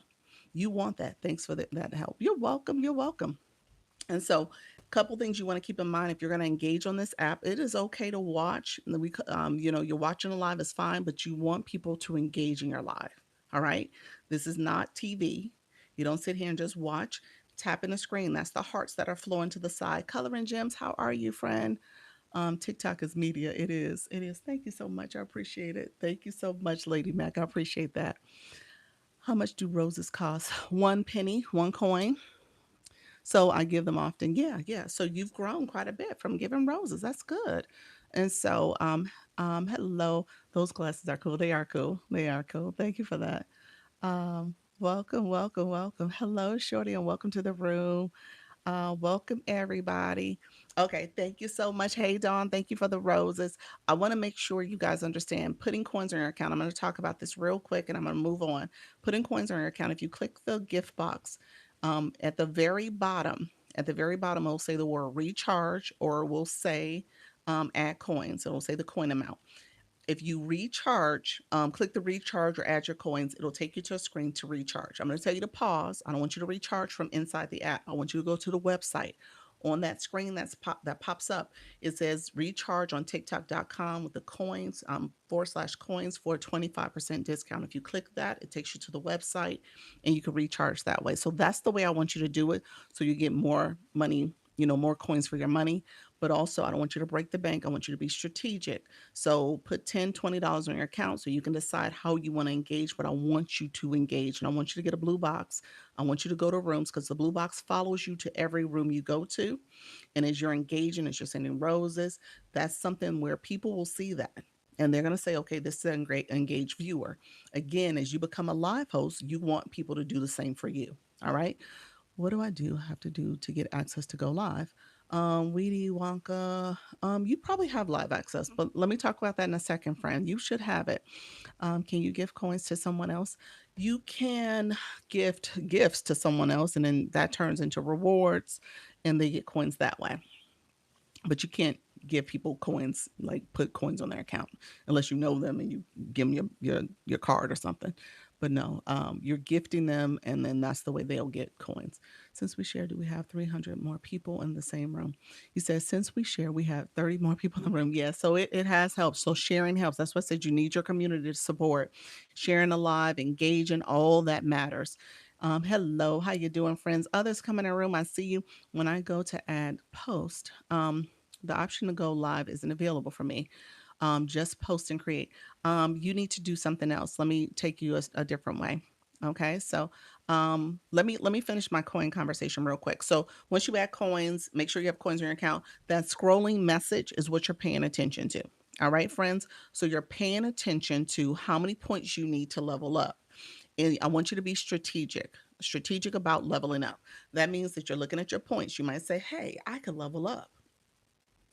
You want that. Thanks for that help. You're welcome. You're welcome. And so, a couple things you want to keep in mind if you're going to engage on this app. It is okay to watch. You're watching a live is fine, but you want people to engage in your live. All right. This is not TV. You don't sit here and just watch. Tap in the screen. That's the hearts that are flowing to the side. Coloring gems. How are you, friend? TikTok is media. It is. It is. Thank you so much. I appreciate it. Thank you so much, Lady Mac. I appreciate that. How much do roses cost? 1 penny, 1 coin. So I give them often. Yeah, yeah. So you've grown quite a bit from giving roses. That's good. And so, hello. Those glasses are cool. They are cool. They are cool. Thank you for that. Welcome, welcome, welcome. Hello, Shorty, and welcome to the room. Welcome, everybody. Okay, thank you so much. Hey, Dawn, thank you for the roses. I want to make sure you guys understand putting coins on your account. I'm going to talk about this real quick and I'm going to move on. Putting coins on your account, if you click the gift box at the very bottom, it'll say the word recharge or we'll say add coins. It'll say the coin amount. If you recharge, click the recharge or add your coins. It'll take you to a screen to recharge. I'm going to tell you to pause. I don't want you to recharge from inside the app. I want you to go to the website. On that screen that pops up, it says recharge on TikTok.com with the coins, / coins for a 25% discount. If you click that, it takes you to the website and you can recharge that way. So that's the way I want you to do it. So you get more money, more coins for your money. But also, I don't want you to break the bank. I want you to be strategic. So put $10, $20 on your account so you can decide how you want to engage, but I want you to engage. And I want you to get a blue box. I want you to go to rooms because the blue box follows you to every room you go to. And as you're engaging, as you're sending roses, that's something where people will see that. And they're going to say, okay, this is a great engaged viewer. Again, as you become a live host, you want people to do the same for you. All right. What do I do have to do to get access to go live? Weedy Wonka, you probably have live access, but let me talk about that in a second, friend. You should have it. Can you give coins to someone else? You can gift gifts to someone else, and then that turns into rewards, and they get coins that way. But you can't give people coins, like put coins on their account, unless you know them and you give them your card or something. But no, you're gifting them, and then that's the way they'll get coins. Since we share, do we have 300 more people in the same room? He says, since we share, we have 30 more people in the room. Yeah, so it has helped. So sharing helps. That's what I said. You need your community to support. Sharing alive, engaging, all that matters. Hello, how you doing, friends? Others come in the room. I see you. When I go to add post, the option to go live isn't available for me. Just post and create. You need to do something else. Let me take you a different way. Okay, so let me finish my coin conversation real quick. So once you add coins, make sure you have coins in your account. That scrolling message is what you're paying attention to. All right, friends. So you're paying attention to how many points you need to level up. And I want you to be strategic about leveling up. That means that you're looking at your points. You might say, hey, I could level up,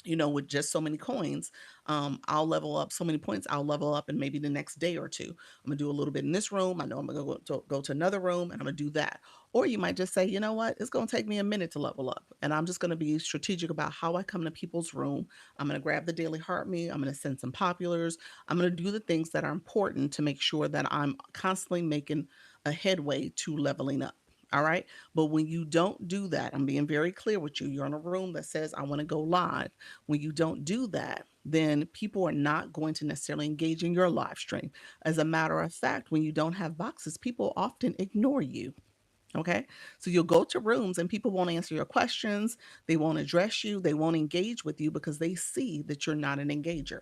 with just so many coins. I'll level up so many points. I'll level up in maybe the next day or two. I'm gonna do a little bit in this room. I know I'm gonna go to another room, and I'm gonna do that. Or you might just say, you know what, it's gonna take me a minute to level up, and I'm just gonna be strategic about how I come to people's room. I'm gonna grab the daily heart me. I'm gonna send some populars. I'm gonna do the things that are important to make sure that I'm constantly making a headway to leveling up. All right. But when you don't do that, I'm being very clear with you. You're in a room that says, I want to go live. When you don't do that, then people are not going to necessarily engage in your live stream. As a matter of fact, when you don't have boxes, people often ignore you. Okay. So you'll go to rooms and people won't answer your questions. They won't address you. They won't engage with you because they see that you're not an engager.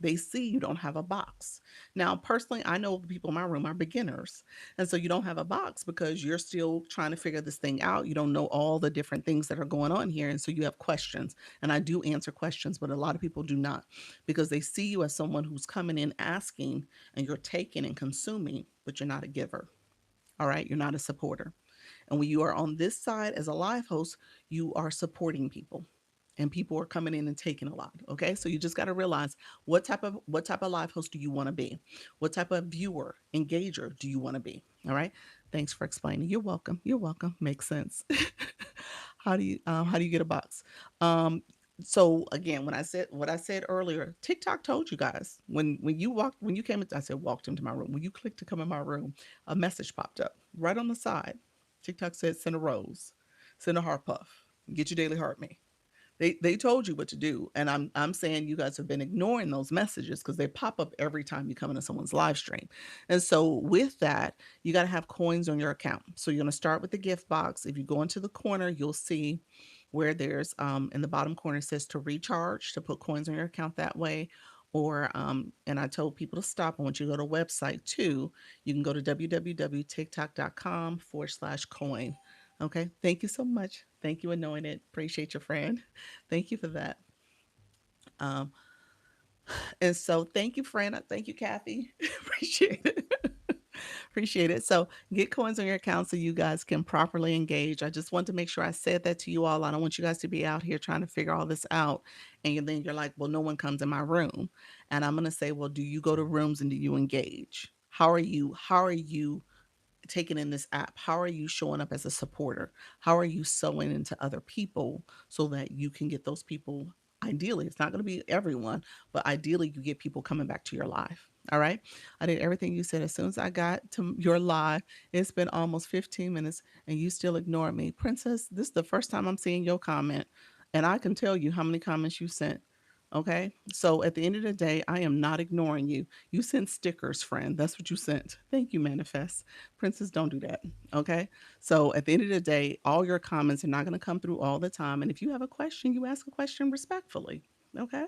They see you don't have a box. Now, personally, I know the people in my room are beginners. And so you don't have a box because you're still trying to figure this thing out. You don't know all the different things that are going on here. And so you have questions. And I do answer questions, but a lot of people do not because they see you as someone who's coming in asking and you're taking and consuming, but you're not a giver. All right. You're not a supporter. And when you are on this side as a live host, you are supporting people. And people are coming in and taking a lot. Okay. So you just got to realize what type of live host do you want to be? What type of viewer, engager do you want to be? All right. Thanks for explaining. You're welcome. You're welcome. Makes sense. How do you get a box? Um, so again, when I said what I said earlier, TikTok told you guys when you came in, I said walked into my room. When you clicked to come in my room, a message popped up right on the side. TikTok said send a rose, send a heart puff, get your daily heart me. They told you what to do, and I'm saying you guys have been ignoring those messages because they pop up every time you come into someone's live stream. And so with that, you got to have coins on your account. So you're going to start with the gift box. If you go into the corner, you'll see where there's in the bottom corner it says to recharge, to put coins on your account that way. Or and I told people to stop. I want you to go to a website too. You can go to www.tiktok.com/coin. Okay. Thank you so much. Thank you, Anointed. Appreciate your friend. Thank you for that. Um, and so thank you, friend. Thank you, Kathy. Appreciate it. Appreciate it. So get coins on your account so you guys can properly engage. I just want to make sure I said that to you all. I don't want you guys to be out here trying to figure all this out. And then you're like, well, no one comes in my room. And I'm going to say, well, do you go to rooms and do you engage? How are you taking in this app? How are you showing up as a supporter? How are you sewing into other people so that you can get those people? Ideally, it's not going to be everyone, but ideally, you get people coming back to your live. All right. I did everything you said. As soon as I got to your live, it's been almost 15 minutes and you still ignored me. Princess, this is the first time I'm seeing your comment. And I can tell you how many comments you sent. Okay. So at the end of the day, I am not ignoring you. You sent stickers, friend. That's what you sent. Thank you, Manifest. Princess, don't do that. Okay. So at the end of the day, all your comments are not going to come through all the time. And if you have a question, you ask a question respectfully. Okay.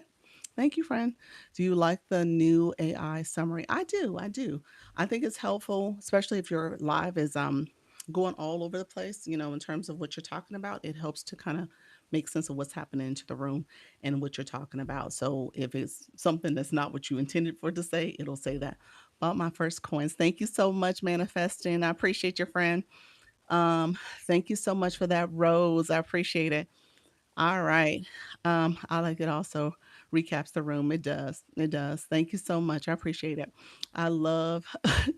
Thank you, friend. Do you like the new AI summary? I do. I do. I think it's helpful, especially if your live is going all over the place, in terms of what you're talking about. It helps to kind of make sense of what's happening into the room and what you're talking about. So if it's something that's not what you intended for it to say, it'll say that. Bought my first coins. Thank you so much, Manifesting. I appreciate your friend. Thank you so much for that, Rose. I appreciate it. All right. I like it also recaps the room. It does. It does. Thank you so much. I appreciate it. I love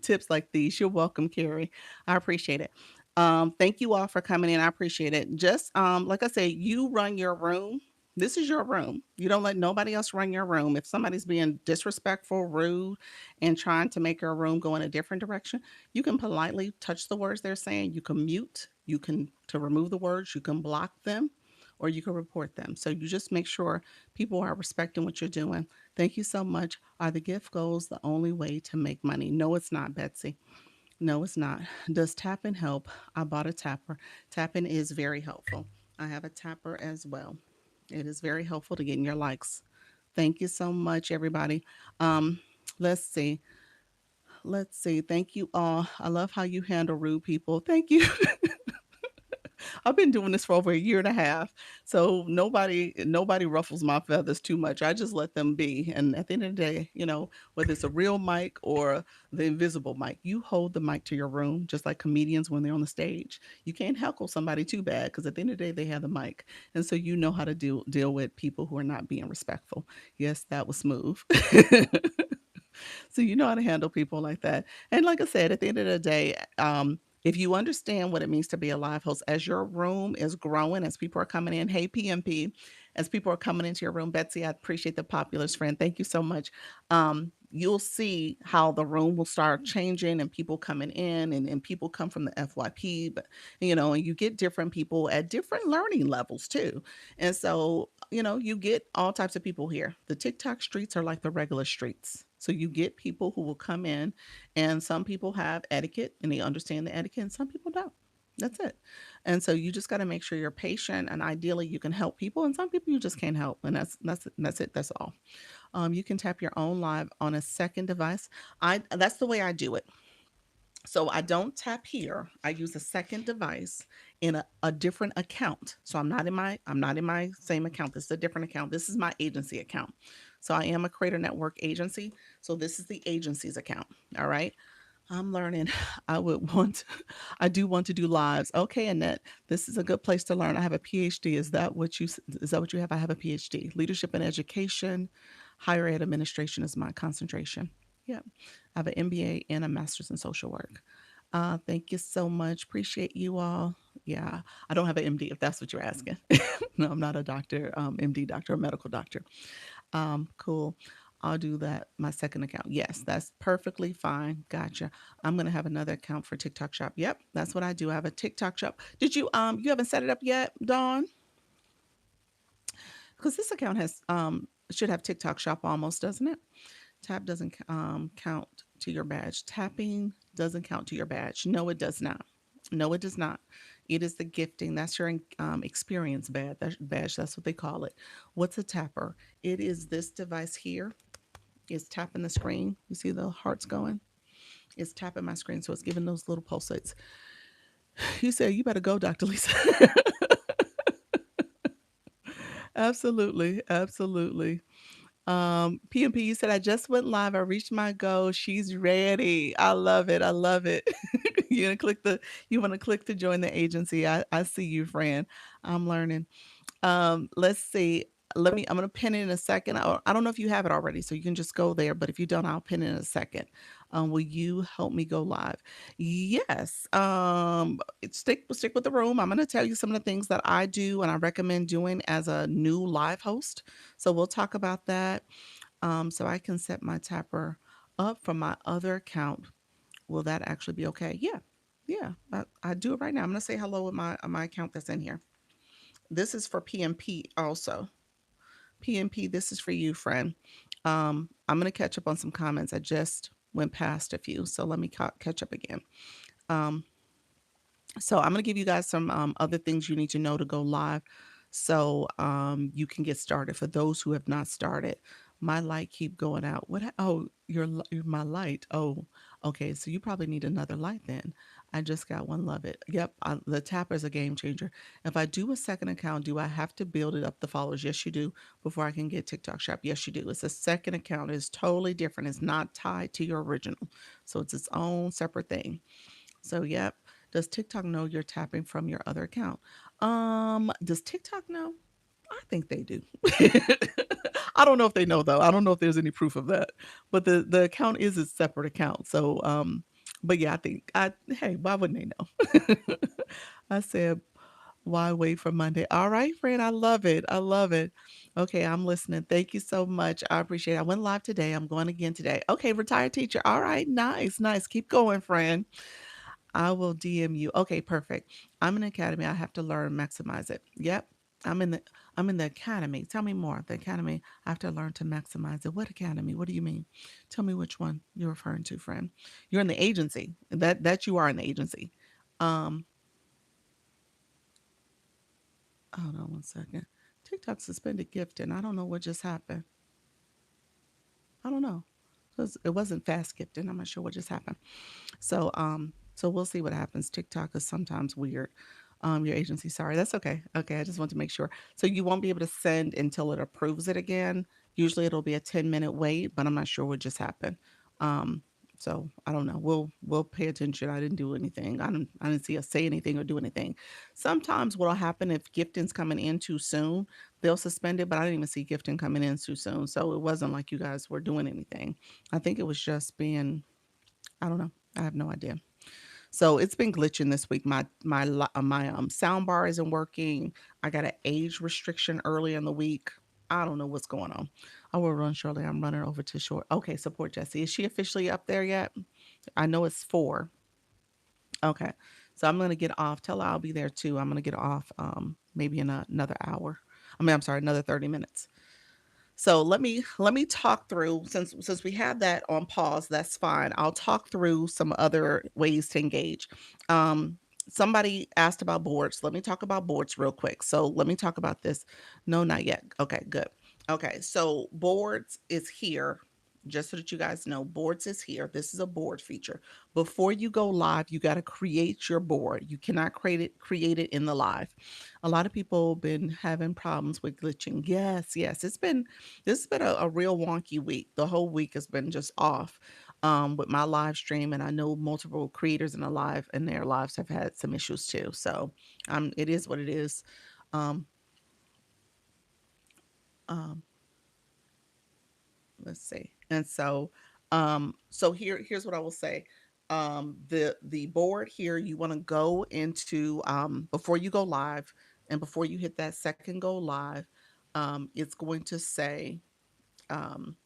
tips like these. You're welcome, Carrie. I appreciate it. Thank you all for coming in. I appreciate it. Just like I said, you run your room. This is your room. You don't let nobody else run your room. If somebody's being disrespectful, rude, and trying to make your room go in a different direction, you can politely touch the words they're saying. You can mute. You can to remove the words. You can block them, or you can report them. So you just make sure people are respecting what you're doing. Thank you so much. Are the gift goals the only way to make money? No, it's not, Betsy. No, it's not. Does tapping help? I bought a tapper. Tapping is very helpful. I have a tapper as well. It is very helpful to getting your likes. Thank you so much, everybody. Um, let's see. Let's see. Thank you all. I love how you handle rude people. Thank you. I've been doing this for over a year and a half. So nobody ruffles my feathers too much. I just let them be. And at the end of the day, whether it's a real mic or the invisible mic, you hold the mic to your room, just like comedians when they're on the stage. You can't heckle somebody too bad because at the end of the day, they have the mic. And so you know how to deal with people who are not being respectful. Yes, that was smooth. So you know how to handle people like that. And like I said, at the end of the day, if you understand what it means to be a live host, as your room is growing, as people are coming in, hey PMP, as people are coming into your room, Betsy, I appreciate the populars friend. Thank you so much. You'll see how the room will start changing and people coming in and people come from the FYP, but and you get different people at different learning levels too. And so, you get all types of people here. The TikTok streets are like the regular streets. So you get people who will come in, and some people have etiquette and they understand the etiquette, and some people don't. That's it. And so you just got to make sure you're patient, and ideally you can help people, and some people you just can't help, and that's it. That's all. You can tap your own live on a second device. That's the way I do it. So I don't tap here. I use a second device in a different account. So I'm not in my same account. This is a different account. This is my agency account. So I am a Creator Network agency. So this is the agency's account. All right. I'm learning. I do want to do lives. Okay, Annette, this is a good place to learn. I have a PhD. Is that what you have? I have a PhD. Leadership and education, higher ed administration is my concentration. Yeah. I have an MBA and a master's in social work. Thank you so much. Appreciate you all. Yeah, I don't have an MD if that's what you're asking. No, I'm not a doctor, MD doctor, a medical doctor. Cool. I'll do that. My second account. Yes, that's perfectly fine. Gotcha. I'm gonna have another account for TikTok shop. Yep, that's what I do. I have a TikTok shop. Did you haven't set it up yet, Dawn? Because this account should have TikTok shop almost, doesn't it? Tap doesn't count to your badge. Tapping doesn't count to your badge. No, it does not. No, it does not. It is the gifting. That's your experience badge. That's what they call it. What's a tapper? It is this device here. It's tapping the screen. You see the hearts going? It's tapping my screen. So it's giving those little pulsates. You say, you better go, Dr. Lisa. Absolutely. Absolutely. PMP, you said I just went live. I reached my goal. She's ready. I love it. I love it. You want to click to join the agency. I see you, friend. I'm learning. Let's see. I'm gonna pin it in a second. I don't know if you have it already, so you can just go there. But if you don't, I'll pin it in a second. Will you help me go live? Yes. Stick with the room. I'm gonna tell you some of the things that I do and I recommend doing as a new live host. So we'll talk about that. So I can set my tapper up from my other account. Will that actually be okay? Yeah. Yeah. I do it right now. I'm gonna say hello with my account that's in here. This is for PMP also. PMP, this is for you, friend. I'm going to catch up on some comments. I just went past a few, so let me catch up again. Um, so I'm going to give you guys some other things you need to know to go live so you can get started. For those who have not started, my light keep going out. Oh, you're my light. Oh, okay. So you probably need another light then. I just got one. Love it. Yep. The tapper is a game changer. If I do a second account, do I have to build it up the followers? Yes, you do. Before I can get TikTok shop. Yes, you do. It's a second account. It's totally different. It's not tied to your original. So it's its own separate thing. So, yep. Does TikTok know you're tapping from your other account? Does TikTok know? I think they do. I don't know if they know though. I don't know if there's any proof of that. But the account is a separate account. So but yeah, I think I hey, why wouldn't they know? I said, Why wait for Monday? All right, friend. I love it. I love it. Okay, I'm listening. Thank you so much. I appreciate it. I went live today. I'm going again today. Okay, retired teacher. All right, nice, nice. Keep going, friend. I will DM you. Okay, perfect. I'm in the academy. I have to learn maximize it. Yep. I'm in the I'm in the academy. Tell me more. The academy. I have to learn to maximize it. What academy? What do you mean? Tell me which one you're referring to, friend. You're in the agency. That you are in the agency. Um, hold on one second. TikTok suspended gifting. I don't know what just happened. I don't know. It wasn't fast gifting. I'm not sure what just happened. So we'll see what happens. TikTok is sometimes weird. Your agency, sorry, that's okay. Okay, I just want to make sure. So you won't be able to send until it approves it again. Usually it'll be a 10-minute wait, but I'm not sure what just happened. Um, so I don't know. We'll pay attention. I didn't do anything. I didn't see us say anything or do anything. Sometimes what'll happen if gifting's coming in too soon, they'll suspend it, but I didn't even see gifting coming in too soon. So it wasn't like you guys were doing anything. I think it was just being, I don't know. I have no idea. So it's been glitching this week. My sound bar isn't working. I got an age restriction early in the week. I don't know what's going on. I will run shortly. I'm running over to short. Okay, support Jesse. Is she officially up there yet? I know it's 4. Okay. So I'm gonna get off. Tell her I'll be there too. I'm gonna get off maybe in another hour. I'm sorry, another 30 minutes. So let me talk through, since we have that on pause, that's fine. I'll talk through some other ways to engage. Um, Somebody asked about boards. Let me talk about boards real quick. So let me talk about this. No, not yet. Okay, good. Okay, so boards is here. Just so that you guys know, boards is here. This is a board feature. Before you go live, you got to create your board. You cannot create it in the live. A lot of people have been having problems with glitching. Yes, yes. This has been a real wonky week. The whole week has been just off with my live stream, and I know multiple creators in the live and their lives have had some issues too. So it is what it is. Um, um, let's see. And so here's what I will say. The board here, you want to go into before you go live and before you hit that second go live, it's going to say um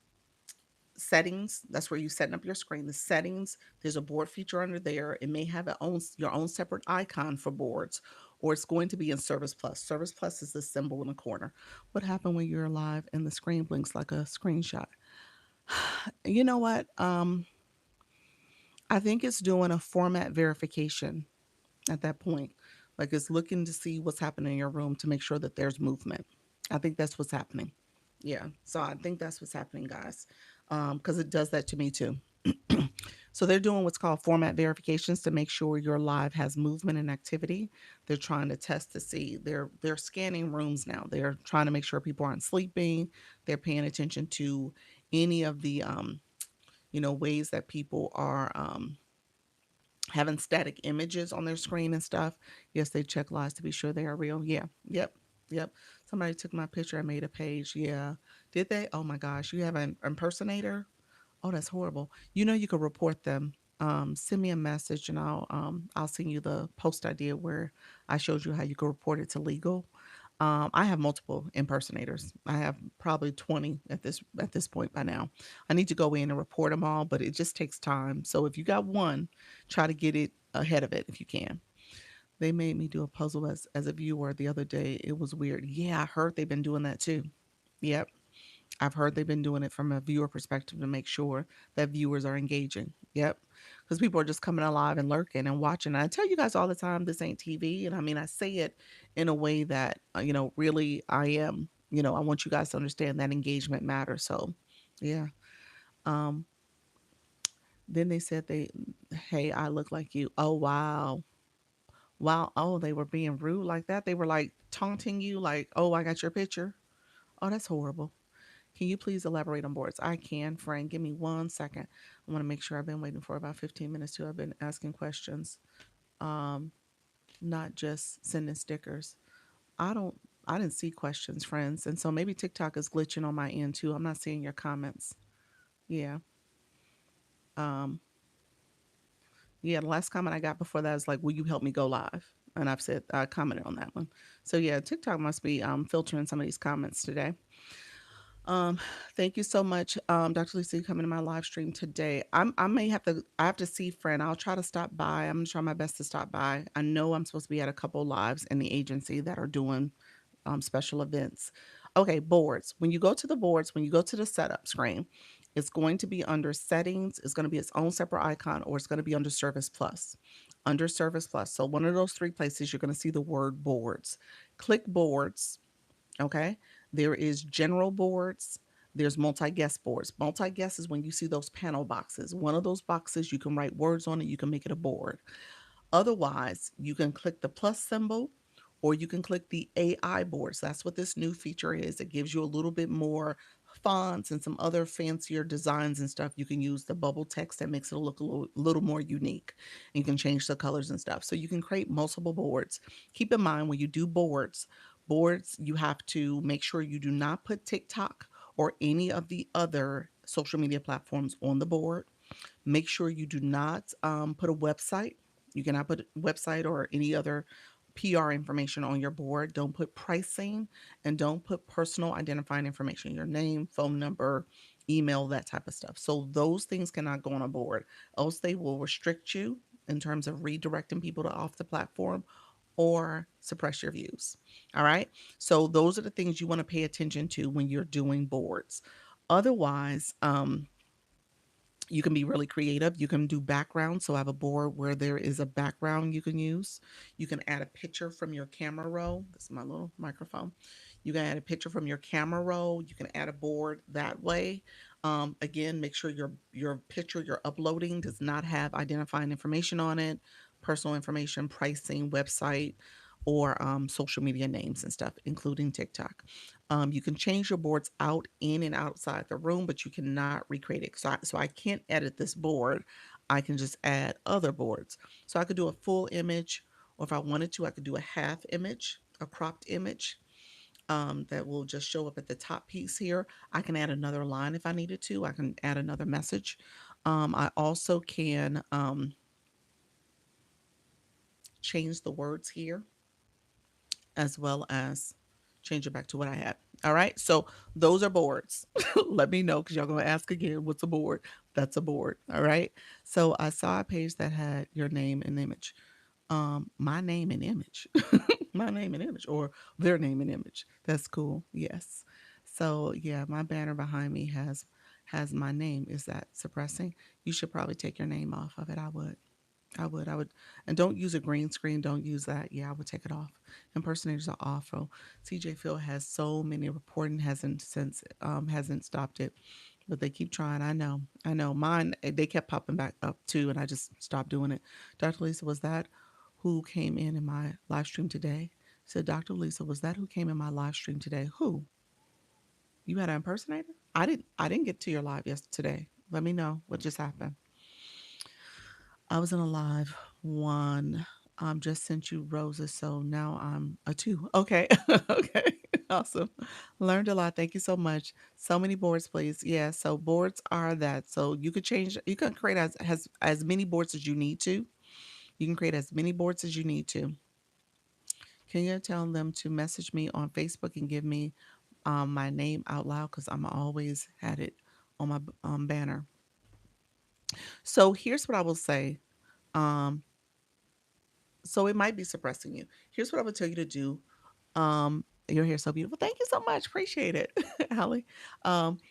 settings. That's where you setting up your screen. The settings, there's a board feature under there. It may have your own separate icon for boards, or it's going to be in Service Plus. Service Plus is the symbol in the corner. What happened when you're live and the screen blinks like a screenshot? You know what? I think it's doing a format verification at that point. Like it's looking to see what's happening in your room to make sure that there's movement. I think that's what's happening. Yeah. So I think that's what's happening, guys. Because it does that to me too. So they're doing what's called format verifications to make sure your live has movement and activity. They're trying to test to see. They're scanning rooms now. They're trying to make sure people aren't sleeping. They're paying attention to any of the ways that people are having static images on their screen and stuff. Yes, they check lies to be sure they are real. Yeah. Yep. Yep. Somebody took my picture and made a page. Yeah. Did they? Oh my gosh. You have an impersonator? Oh, that's horrible. You know you could report them. Send me a message and I'll send you the post I did where I showed you how you could report it to legal. I have multiple impersonators. I have probably 20 at this point by now. I need to go in and report them all, but it just takes time. So if you got one, try to get it ahead of it if you can. They made me do a puzzle as a viewer the other day. It was weird. Yeah, I heard they've been doing that too. Yep. I've heard they've been doing it from a viewer perspective to make sure that viewers are engaging. Yep. Because people are just coming alive and lurking and watching. I tell you guys all the time, this ain't TV. And I mean, I say it in a way that, really I am, I want you guys to understand that engagement matters. So, yeah. Um, then they said hey, I look like you. Oh, wow. Wow. Oh, they were being rude like that. They were like taunting you, like, oh, I got your picture. Oh, that's horrible. Can you please elaborate on boards? I can, Frank. Give me 1 second. I want to make sure I've been waiting for about 15 minutes too. I've been asking questions, um, not just sending stickers. I don't, I didn't see questions, friends. And so maybe TikTok is glitching on my end too. I'm not seeing your comments. Yeah. Um, yeah. The last comment I got before that is like, will you help me go live? and I commented on that one. So yeah, TikTok must be filtering some of these comments today. Um, Thank you so much, Dr. Lisa, coming to my live stream today. I may have to, I have to see friend. I'll try to stop by. I'm gonna try my best to stop by. I know I'm supposed to be at a couple lives in the agency that are doing special events. Okay, boards. When you go to the boards, when you go to the setup screen, it's going to be under settings. It's going to be its own separate icon, or it's going to be under Service Plus. Under Service Plus. So one of those three places, you're going to see the word boards. Click boards. Okay. There is general boards. There's multi-guest boards. Multi-guest is when you see those panel boxes. One of those boxes, you can write words on it. You can make it a board. Otherwise, you can click the plus symbol or you can click the AI boards. That's what this new feature is. It gives you a little bit more fonts and some other fancier designs and stuff. You can use the bubble text that makes it look a little more unique. And you can change the colors and stuff. So you can create multiple boards. Keep in mind when you do boards, you have to make sure you do not put TikTok or any of the other social media platforms on the board. Make sure you do not put a website. You cannot put a website or any other PR information on your board. Don't put pricing and don't put personal identifying information, your name, phone number, email, that type of stuff. So those things cannot go on a board, else they will restrict you in terms of redirecting people to off the platform or suppress your views. All right. So those are the things you want to pay attention to when you're doing boards. Otherwise, you can be really creative. You can do background. So I have a board where there is a background you can use. You can add a picture from your camera roll. This is my little microphone. You can add a picture from your camera roll. You can add a board that way. Again, make sure your picture you're uploading does not have identifying information on it, personal information, pricing, website, or social media names and stuff, including TikTok. You can change your boards out, in, and outside the room, but you cannot recreate it. So I can't edit this board. I can just add other boards. So I could do a full image, or if I wanted to, I could do a half image, a cropped image that will just show up at the top piece here. I can add another line if I needed to. I can add another message. I also can change the words here as well as change it back to what I had. All right. So those are boards. Let me know because y'all going to ask again, what's a board? That's a board. All right. So I saw a page that had your name and image. My name and image. My name and image or their name and image. That's cool. Yes. So yeah, my banner behind me has my name. Is that suppressing? You should probably take your name off of it. I would. I would, and don't use a green screen. Don't use that. Yeah, I would take it off. Impersonators are awful. CJ Phil has so many reporting hasn't stopped it, but they keep trying. I know. Mine they kept popping back up too, and I just stopped doing it. Dr. Lisa, was that who came in my live stream today? Said Dr. Lisa, was that who came in my live stream today? Who? You had an impersonator? I didn't get to your live yesterday. Let me know what just happened. I was in a live one. Just sent you roses, so now I'm a two. Okay, okay, awesome. Learned a lot. Thank you so much. So many boards, please. Yeah, so boards are that. So you could change. You can create as many boards as you need to. You can create as many boards as you need to. Can you tell them to message me on Facebook and give me my name out loud because I'm always had it on my banner. So here's what I will say. Um, so it might be suppressing you. Here's what I would tell you to do. Your hair's so beautiful. Thank you so much. Appreciate it, Allie.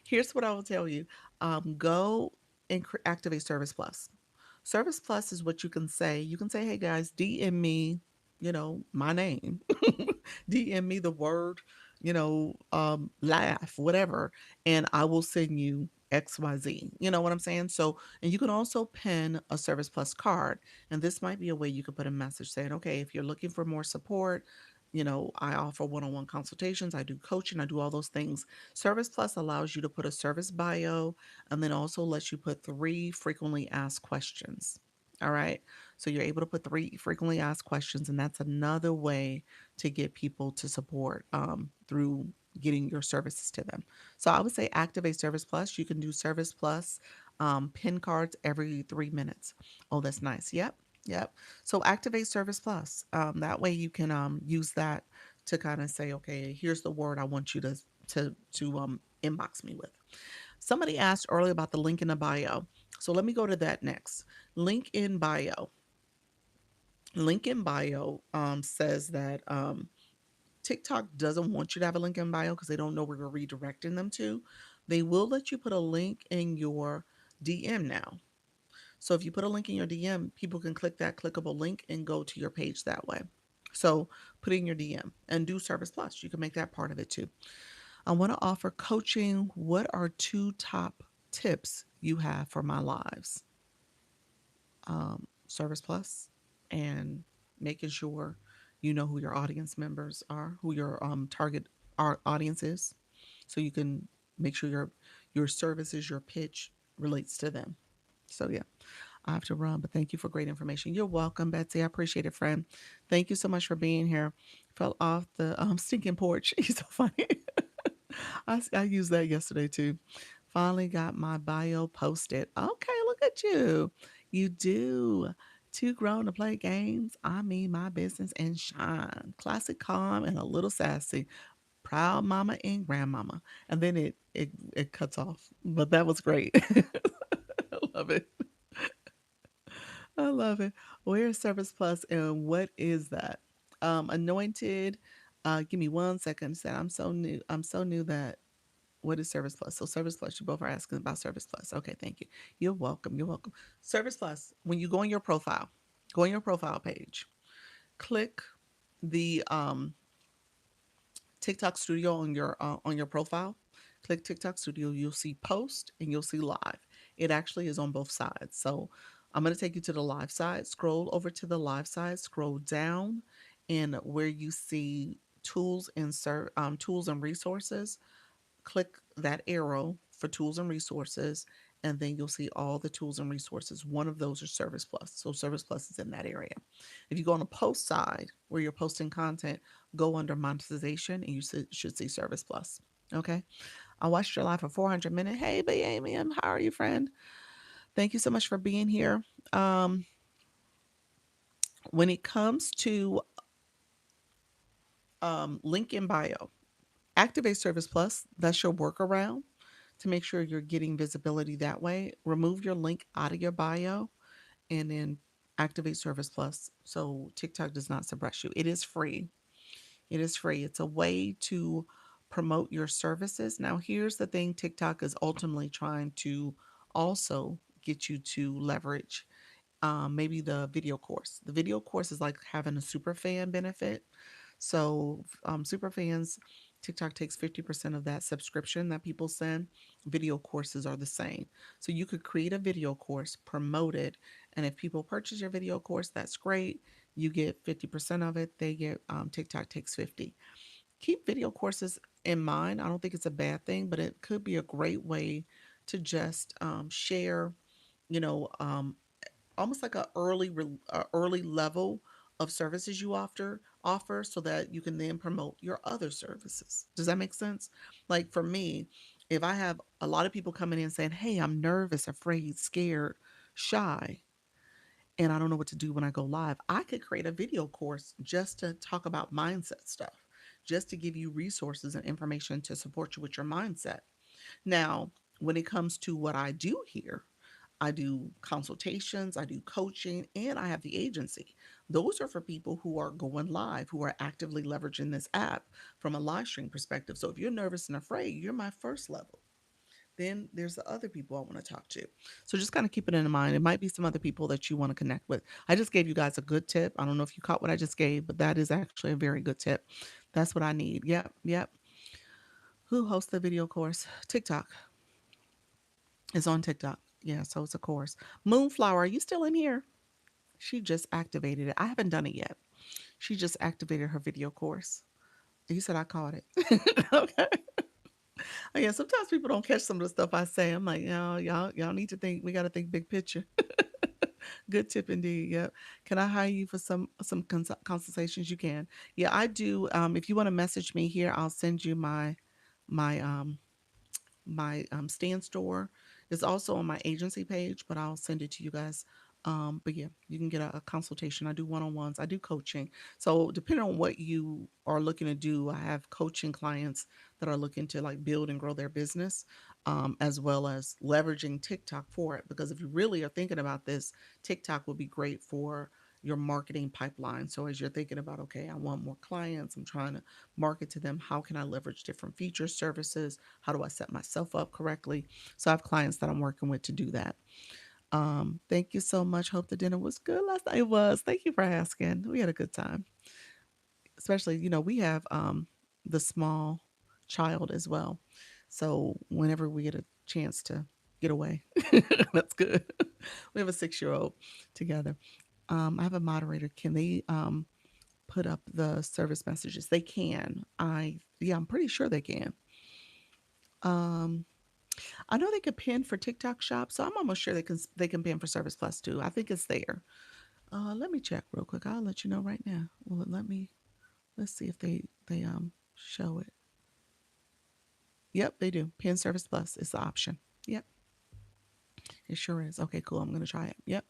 Here's what I will tell you. Go and activate Service Plus. Service Plus is what you can say. You can say, hey guys, DM me, my name. DM me the word, laugh, whatever, and I will send you XYZ. You know what I'm saying? So, and you can also pin a Service Plus card. And this might be a way you could put a message saying, okay, if you're looking for more support, I offer one on one consultations, I do coaching, I do all those things. Service Plus allows you to put a service bio and then also lets you put 3 frequently asked questions. All right. So you're able to put 3 frequently asked questions, and that's another way to get people to support through getting your services to them. So I would say activate Service Plus. You can do Service Plus pin cards every 3 minutes. Oh, that's nice. Yep. Yep. So activate Service Plus. That way you can use that to kind of say, okay, here's the word I want you to inbox me with. Somebody asked earlier about the link in the bio. So let me go to that next. Link in bio. Link in bio says that TikTok doesn't want you to have a link in bio because they don't know where you're redirecting them to. They will let you put a link in your DM now. So if you put a link in your DM, people can click that clickable link and go to your page that way. So put in your DM and do Service Plus. You can make that part of it too. I want to offer coaching. What are two top tips you have for my lives? Service Plus and making sure you know who your audience members are, who your target audience is, so you can make sure your services, your pitch relates to them. So yeah, I have to run, but thank you for great information. You're welcome, Betsy. I appreciate it, friend. Thank you so much for being here. Fell off the stinking porch. He's so funny. I used that yesterday too. Finally got my bio posted. Okay, look at you. You do. Too grown to play games. I mean my business and shine. Classic calm and a little sassy. Proud mama and grandmama. And then it cuts off. But that was great. I love it. I love it. Where's Service Plus and what is that? Anointed. Give me 1 second. Said I'm so new. I'm so new that what is Service Plus? So Service Plus, you both are asking about Service Plus. Okay, thank you. You're welcome. You're welcome. Service Plus, when you go on your profile page, click the TikTok Studio on your profile. Click TikTok Studio. You'll see post and you'll see live. It actually is on both sides. So I'm going to take you to the live side. Scroll over to the live side. Scroll down, and where you see tools and resources, click that arrow for tools and resources, and then you'll see all the tools and resources. One of those are Service Plus. So Service Plus is in that area. If you go on the post side where you're posting content, go under monetization and you should see Service Plus. Okay. I watched your live for 400 minutes. Hey, BAMM, how are you, friend? Thank you so much for being here. Um, when it comes to link in bio, activate Service Plus. That's your workaround to make sure you're getting visibility that way. Remove your link out of your bio and then activate Service Plus so TikTok does not suppress you. It is free. It is free. It's a way to promote your services. Now, here's the thing TikTok is ultimately trying to also get you to leverage maybe the video course. The video course is like having a super fan benefit. So, super fans, TikTok takes 50% of that subscription that people send. Video courses are the same. So, you could create a video course, promote it, and if people purchase your video course, that's great. You get 50% of it. They get, TikTok takes 50. Keep video courses in mind. I don't think it's a bad thing, but it could be a great way to just share, you know, almost like a early level of services you offer so that you can then promote your other services. Does that make sense? Like for me, if I have a lot of people coming in saying, "Hey, I'm nervous, afraid, scared, shy, and I don't know what to do when I go live," I could create a video course just to talk about mindset stuff, just to give you resources and information to support you with your mindset. Now, when it comes to what I do here, I do consultations, I do coaching, and I have the agency. Those are for people who are going live, who are actively leveraging this app from a live stream perspective. So if you're nervous and afraid, you're my first level. Then there's the other people I want to talk to. So just kind of keep it in mind. It might be some other people that you want to connect with. I just gave you guys a good tip. I don't know if you caught what I just gave, but that is actually a very good tip. That's what I need. Yep, yep. Who hosts the video course? TikTok. It's on TikTok. Yeah, so it's a course. Moonflower, are you still in here? She just activated it. I haven't done it yet. She just activated her video course. You said I caught it. Okay. Oh, yeah, sometimes people don't catch some of the stuff I say. I'm like, y'all need to think. We got to think big picture. Good tip indeed. Yep. Can I hire you for some consultations? You can. Yeah, I do. If you want to message me here, I'll send you my stand store. It's also on my agency page, but I'll send it to you guys But yeah, you can get a consultation. I do one-on-ones. I do coaching. So depending on what you are looking to do, I have coaching clients that are looking to like build and grow their business, as well as leveraging TikTok for it. Because if you really are thinking about this, TikTok will be great for your marketing pipeline. So as you're thinking about, okay, I want more clients, I'm trying to market to them. How can I leverage different features, services? How do I set myself up correctly? So I have clients that I'm working with to do that. Thank you so much. Hope the dinner was good last night. It was. Thank you for asking. We had a good time. Especially, we have the small child as well. So whenever we get a chance to get away, that's good. We have a 6 year old together. I have a moderator. Can they put up the service messages? They can. Yeah, I'm pretty sure they can. Um, I know they could pin for TikTok Shop, so I'm almost sure they can pin for Service Plus too. I think it's there. Let me check real quick. I'll let you know right now. Well, let's see if they show it. Yep, they do. Pin Service Plus is the option. Yep, it sure is. Okay, cool. I'm gonna try it. Yep.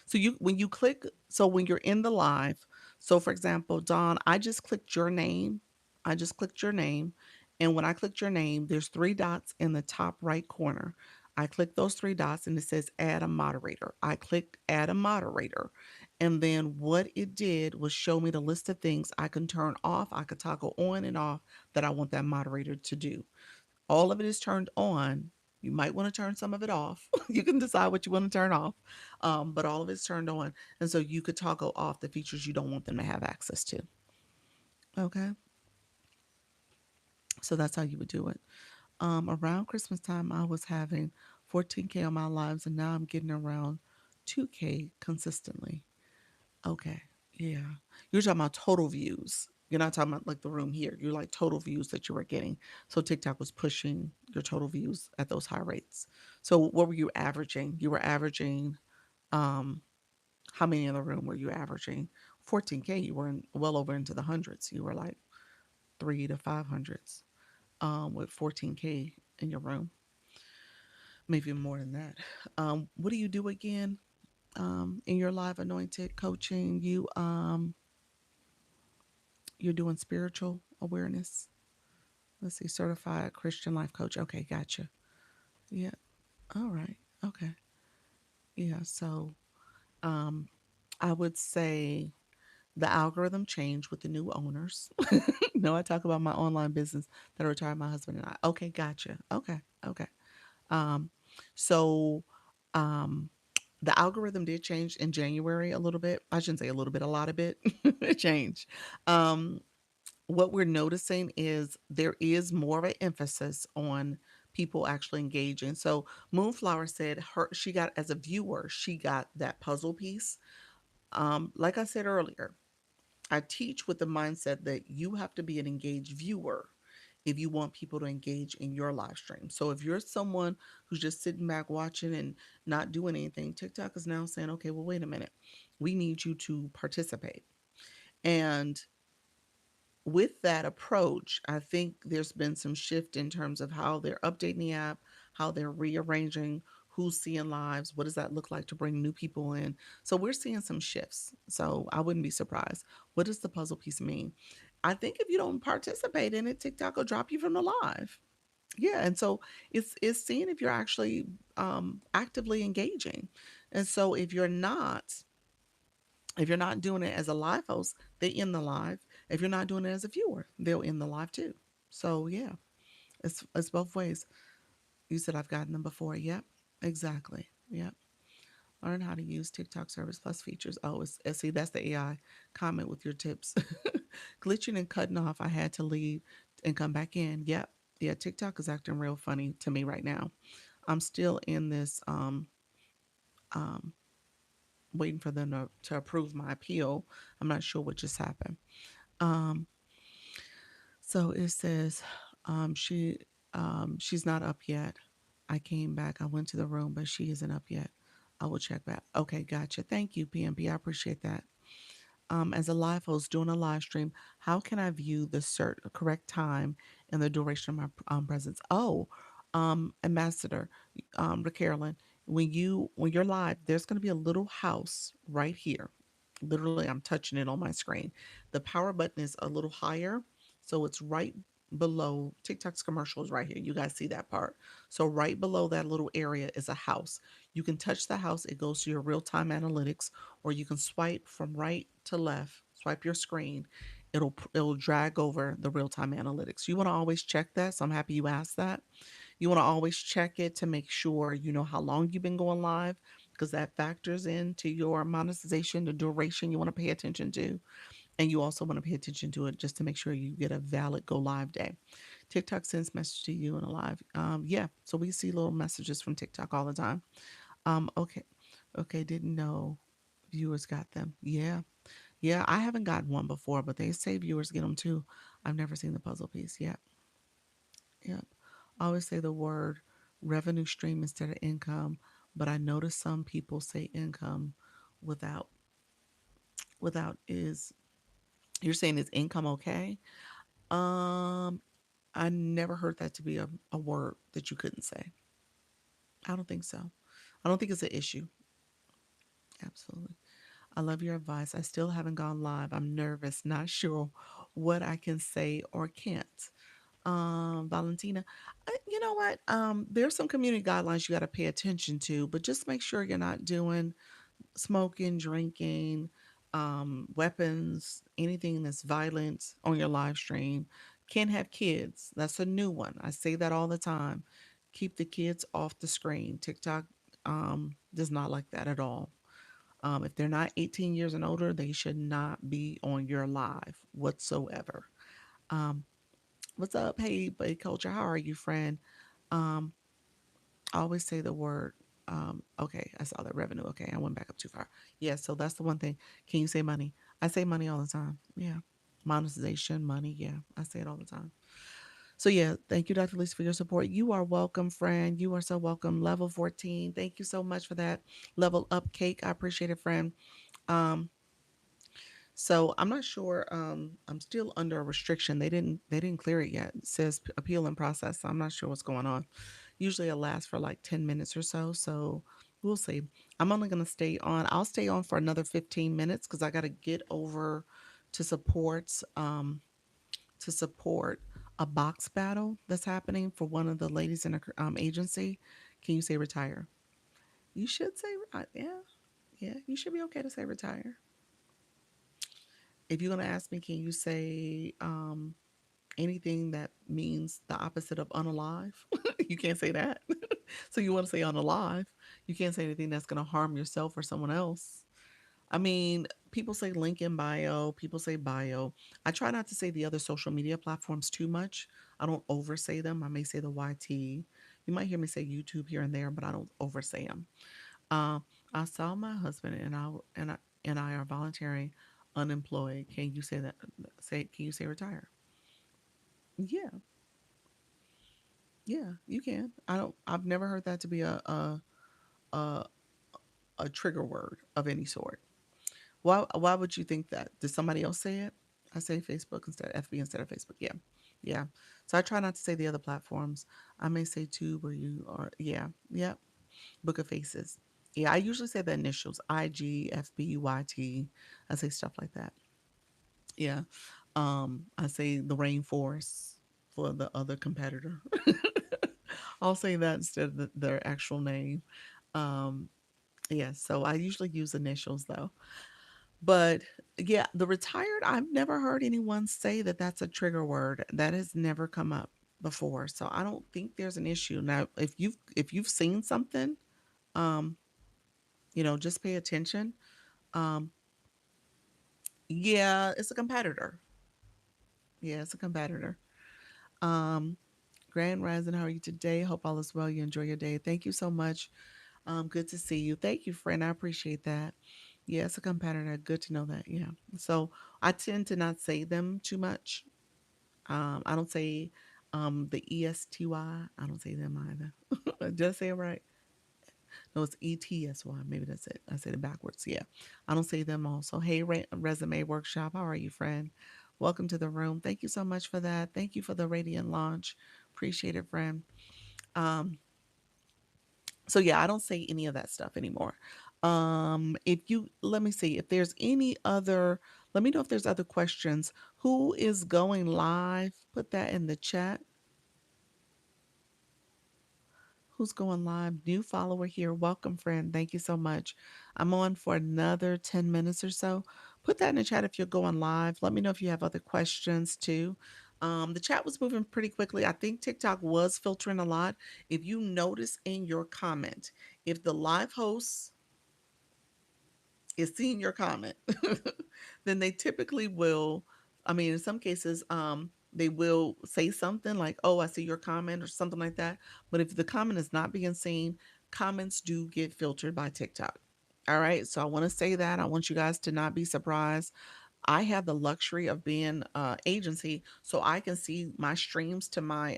So when you're in the live, so for example, Dawn, I just clicked your name. I just clicked your name. And when I clicked your name, there's three dots in the top right corner. I click those three dots and it says add a moderator. I clicked add a moderator. And then what it did was show me the list of things I can turn off, I could toggle on and off that I want that moderator to do. All of it is turned on. You might want to turn some of it off. You can decide what you want to turn off, but all of it's turned on. And so you could toggle off the features you don't want them to have access to. Okay. So that's how you would do it. Around Christmas time, I was having 14K on my lives, and now I'm getting around 2K consistently. Okay. Yeah. You're talking about total views. You're not talking about like the room here. You're like total views that you were getting. So TikTok was pushing your total views at those high rates. So what were you averaging? You were averaging um how many in the room were you averaging? 14K, you were well over into the hundreds. You were like 3 to 500s with 14K in your room. Maybe more than that. What do you do again? In your live anointed coaching, you're doing spiritual awareness. Let's see, certified Christian life coach. Okay, gotcha. Yeah. All right. Okay. Yeah. So, um, I would say the algorithm changed with the new owners. No, I talk about my online business that I retired my husband and I. Okay, gotcha. Okay. Okay. Um, so, um, the algorithm did change in January a little bit. I shouldn't say a little bit, a lot of it. It changed. Um, what we're noticing is there is more of an emphasis on people actually engaging. So Moonflower said she got, as a viewer, she got that puzzle piece. Like I said earlier, I teach with the mindset that you have to be an engaged viewer if you want people to engage in your live stream. So if you're someone who's just sitting back watching and not doing anything, TikTok is now saying, okay, well, wait a minute. We need you to participate. And with that approach, I think there's been some shift in terms of how they're updating the app, how they're rearranging who's seeing lives, what does that look like to bring new people in. So we're seeing some shifts. So I wouldn't be surprised. What does the puzzle piece mean? I think if you don't participate in it, TikTok will drop you from the live. Yeah, and so it's seeing if you're actually actively engaging. And so if you're not doing it as a live host, they end the live. If you're not doing it as a viewer, they'll end the live too. So yeah, it's both ways. You said I've gotten them before. Yep, exactly. Yep. Learn how to use TikTok Service Plus features. Oh, see, that's the AI comment with your tips. Glitching and cutting off. I had to leave and come back in. Yep. Yeah, TikTok is acting real funny to me right now. I'm still in this um waiting for them to approve my appeal. I'm not sure what just happened. Um, so it says she's not up yet. I came back. I went to the room, but she isn't up yet. I will check back. Okay, gotcha. Thank you, PMP. I appreciate that. As a live host doing a live stream, how can I view the correct time and the duration of my presence? Oh, Ambassador, Carolyn, When you're live, there's going to be a little house right here. Literally, I'm touching it on my screen. The power button is a little higher, so it's right below TikTok's commercials right here. You guys see that part. So right below that little area is a house. You can touch the house, it goes to your real-time analytics, or you can swipe from right to left, swipe your screen. It'll drag over the real-time analytics. You want to always check that, so I'm happy you asked that. You want to always check it to make sure you know how long you've been going live, because that factors into your monetization, the duration you want to pay attention to. And you also want to pay attention to it just to make sure you get a valid go live day. TikTok sends message to you in a live. Yeah, so we see little messages from TikTok all the time. Okay, okay, didn't know viewers got them. Yeah, yeah, I haven't gotten one before, but they say viewers get them too. I've never seen the puzzle piece yet. Yeah. I always say the word revenue stream instead of income, but I notice some people say income without is you're saying is income okay? Um I never heard that to be a word that you couldn't say. I don't think so. I don't think it's an issue. Absolutely. I love your advice. I still haven't gone live. I'm nervous, not sure what I can say or can't. Valentina, you know what? There's some community guidelines you got to pay attention to, but just make sure you're not doing smoking, drinking, weapons, anything that's violent on your live stream. Can't have kids. That's a new one. I say that all the time. Keep the kids off the screen. TikTok does not like that at all. If they're not 18 years and older, they should not be on your live whatsoever. Um, what's up? Hey, Buddy Culture. How are you, friend? Um, I always say the word. Okay, I saw that revenue. Okay, I went back up too far. Yeah, so that's the one thing. Can you say money? I say money all the time. Yeah. Monetization, money. Yeah, I say it all the time. So, yeah, thank you, Dr. Lisa, for your support. You are welcome, friend. You are so welcome. Level 14. Thank you so much for that. Level up cake. I appreciate it, friend. Um, So I'm not sure. I'm still under a restriction. They didn't clear it yet. It says appeal in process. So I'm not sure what's going on. Usually it lasts for like 10 minutes or so. So we'll see. I'm only gonna stay on. I'll stay on for another 15 minutes because I gotta get over to support a box battle that's happening for one of the ladies in a agency. Can you say retire? You should say yeah, yeah. You should be okay to say retire. If you're gonna ask me, can you say anything that means the opposite of unalive? You can't say that. So you want to say unalive. You can't say anything that's gonna harm yourself or someone else. I mean, people say link in bio, people say bio. I try not to say the other social media platforms too much. I don't oversay them. I may say the YT. You might hear me say YouTube here and there, but I don't oversay them. Uh, I saw my husband and I are voluntary unemployed. Can you say that? Say can you say retire? Yeah, yeah, you can. I don't. I've never heard that to be a, a trigger word of any sort. Why would you think that? Did somebody else say it? I say Facebook instead of FB instead of Facebook. Yeah, yeah. So I try not to say the other platforms. I may say Tube or you or yeah, yeah. Book of Faces. Yeah, I usually say the initials IG, FB, YT. I say stuff like that. Yeah. I say the rainforest for the other competitor. I'll say that instead of their actual name. Um, yeah, so I usually use initials though. But yeah, the retired, I've never heard anyone say that that's a trigger word. That has never come up before. So I don't think there's an issue. Now, if you've seen something, um, just pay attention. Um, yeah, it's a competitor. Yeah, it's a competitor. Um, Grand Rising, how are you today? Hope all is well. You enjoy your day. Thank you so much. Good to see you. Thank you, friend. I appreciate that. Yeah, it's a competitor. Good to know that. Yeah. So I tend to not say them too much. I don't say the ESTY. I don't say them either. Did I say it right? No, it's ETSY. Maybe that's it. I said it backwards. Yeah. I don't say them also. Hey, Resume Workshop. How are you, friend? Welcome to the room. Thank you so much for that. Thank you for the radiant launch. Appreciate it, friend. Um, So yeah, I don't say any of that stuff anymore. If you let me see if there's any other, let me know if there's other questions. Who is going live? Put that in the chat. Who's going live? New follower here. Welcome, friend. Thank you so much. I'm on for another 10 minutes or so. Put that in the chat if you're going live. Let me know if you have other questions too. The chat was moving pretty quickly. I think TikTok was filtering a lot. If you notice in your comment, if the live host is seeing your comment, then they typically will, I mean, in some cases, they will say something like, oh, I see your comment or something like that. But if the comment is not being seen, comments do get filtered by TikTok. All right. So I want to say that. I want you guys to not be surprised. I have the luxury of being agency, so I can see my streams to my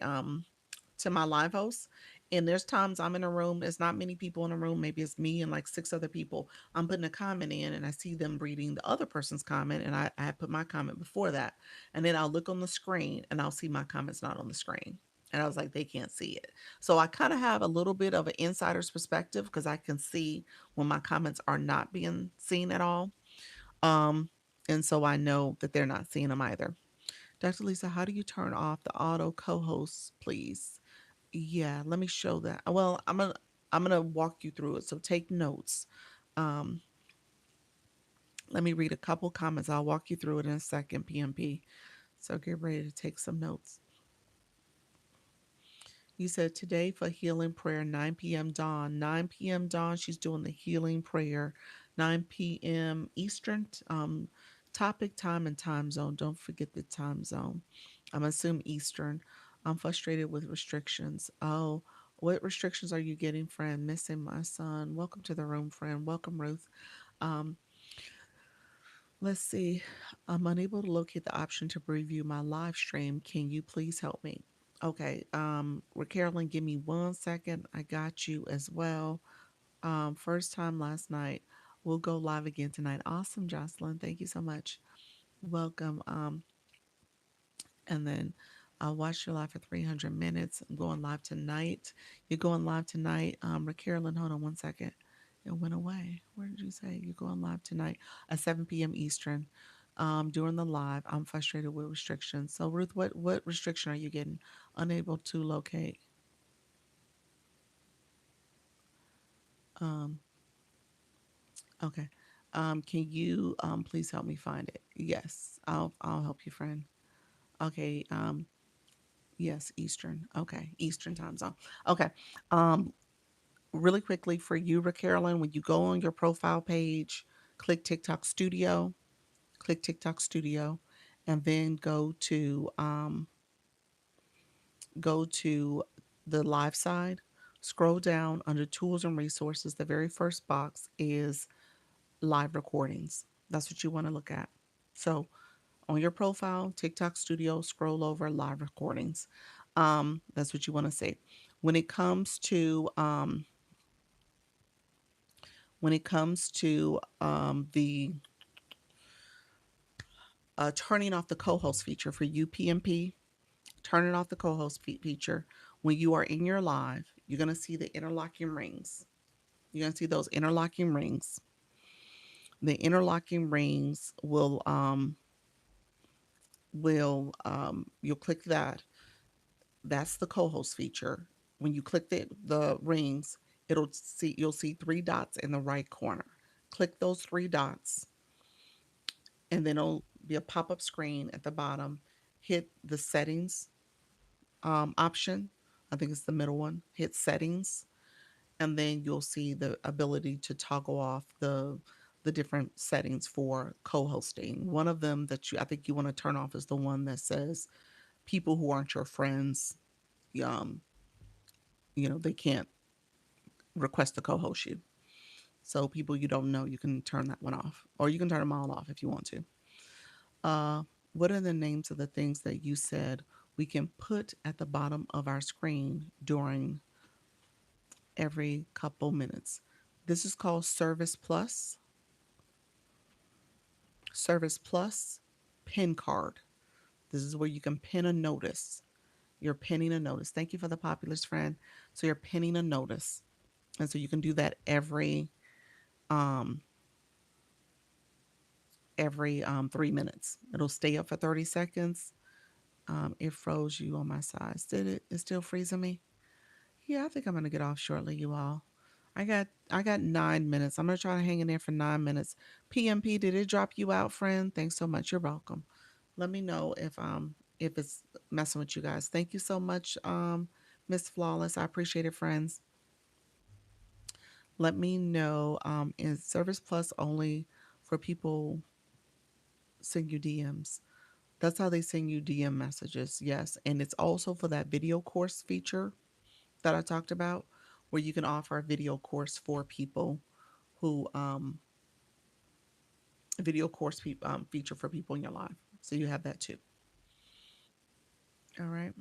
live host. And there's times I'm in a room, there's not many people in a room, maybe it's me and like six other people. I'm putting a comment in and I see them reading the other person's comment, and I put my comment before that. And then I'll look on the screen and I'll see my comments not on the screen. And I was like, they can't see it. So I kind of have a little bit of an insider's perspective because I can see when my comments are not being seen at all. Um, and so I know that they're not seeing them either. Dr. Lisa, how do you turn off the auto co-host, please? Yeah, let me show that. Well, I'm gonna walk you through it. So take notes. Um, Let me read a couple comments. I'll walk you through it in a second, PMP. So get ready to take some notes. You said today for healing prayer, 9 p.m. Dawn. 9 p.m. Dawn, she's doing the healing prayer. 9 p.m. Eastern topic, time, and time zone. Don't forget the time zone. I'm assuming Eastern. I'm frustrated with restrictions. Oh, what restrictions are you getting, friend? Missing my son. Welcome to the room, friend. Welcome, Ruth. Um, let's see. I'm unable to locate the option to preview my live stream. Can you please help me? Okay. Carolyn, give me 1 second. I got you as well. First time last night. We'll go live again tonight. Awesome, Jocelyn. Thank you so much. Welcome. And then I'll watch your live for 300 minutes. I'm going live tonight. You're going live tonight. Carolyn, hold on 1 second. It went away. Where did you say you're going live tonight at 7 p.m. Eastern? During the live, I'm frustrated with restrictions. So Ruth, what restriction are you getting? Unable to locate. Um, okay. Can you please help me find it? Yes, I'll help you, friend. Okay. Yes, Eastern. Okay, Eastern time zone. Okay. Um, Really quickly for you, Carolyn, when you go on your profile page, click TikTok Studio, click TikTok Studio, and then go to the live side. Scroll down under Tools and Resources. The very first box is live recordings. That's what you want to look at. So on your profile, TikTok Studio, scroll over live recordings. That's what you want to see. When it comes to the turning off the co-host feature for UPMP, turning off the co-host feature when you are in your live, you're going to see the interlocking rings. You're going to see those interlocking rings. The interlocking rings you'll click that. That's the co-host feature. When you click the rings, you'll see three dots in the right corner. Click those three dots, and then it'll be a pop-up screen at the bottom. Hit the settings option. I think it's the middle one. Hit settings, and then you'll see the ability to toggle off the different settings for co-hosting. One of them that I think you want to turn off is the one that says people who aren't your friends, um, they can't request to co-host you. So people you don't know, you can turn that one off, or you can turn them all off if you want to. Uh, what are the names of the things that you said we can put at the bottom of our screen during every couple minutes? This is called Service Plus. Service Plus pin card. This is where you can pin a notice. You're pinning a notice. Thank you for the populist friend. So you're pinning a notice. And so you can do that um, every 3 minutes. It'll stay up for 30 seconds. It froze you on my side. Did it? It's still freezing me. Yeah, I think I'm gonna get off shortly, you all. I got 9 minutes. I'm gonna try to hang in there for 9 minutes. PMP, did it drop you out, friend? Thanks so much. You're welcome. Let me know if it's messing with you guys. Thank you so much, Miss Flawless. I appreciate it, friends. Let me know. Is Service Plus only for people send you DMs? That's how they send you DM messages. Yes, and it's also for that video course feature that I talked about, where you can offer a video course for people who video course feature for people in your life. So you have that too. All right.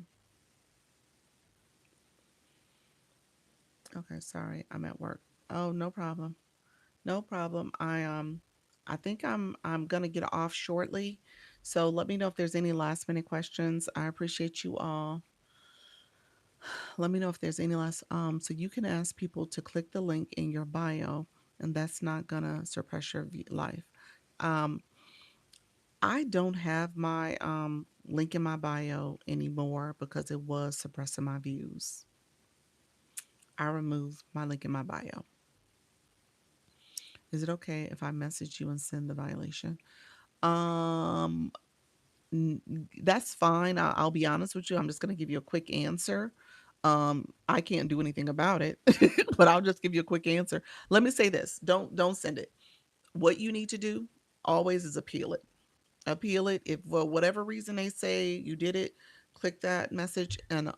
Okay. Sorry, I'm at work. Oh, no problem. No problem. I think I'm gonna get off shortly. So let me know if there's any last minute questions. I appreciate you all. Let me know if there's any last so you can ask people to click the link in your bio, and that's not gonna suppress your life. Um, I don't have my link in my bio anymore because it was suppressing my views. I removed my link in my bio. Is it okay if I message you and send the violation? Um, that's fine. I'll be honest with you. I'm just going to give you a quick answer. I can't do anything about it, but I'll just give you a quick answer. Let me say this: don't send it. What you need to do always is appeal it. Appeal it. If for whatever reason they say you did it, click that message and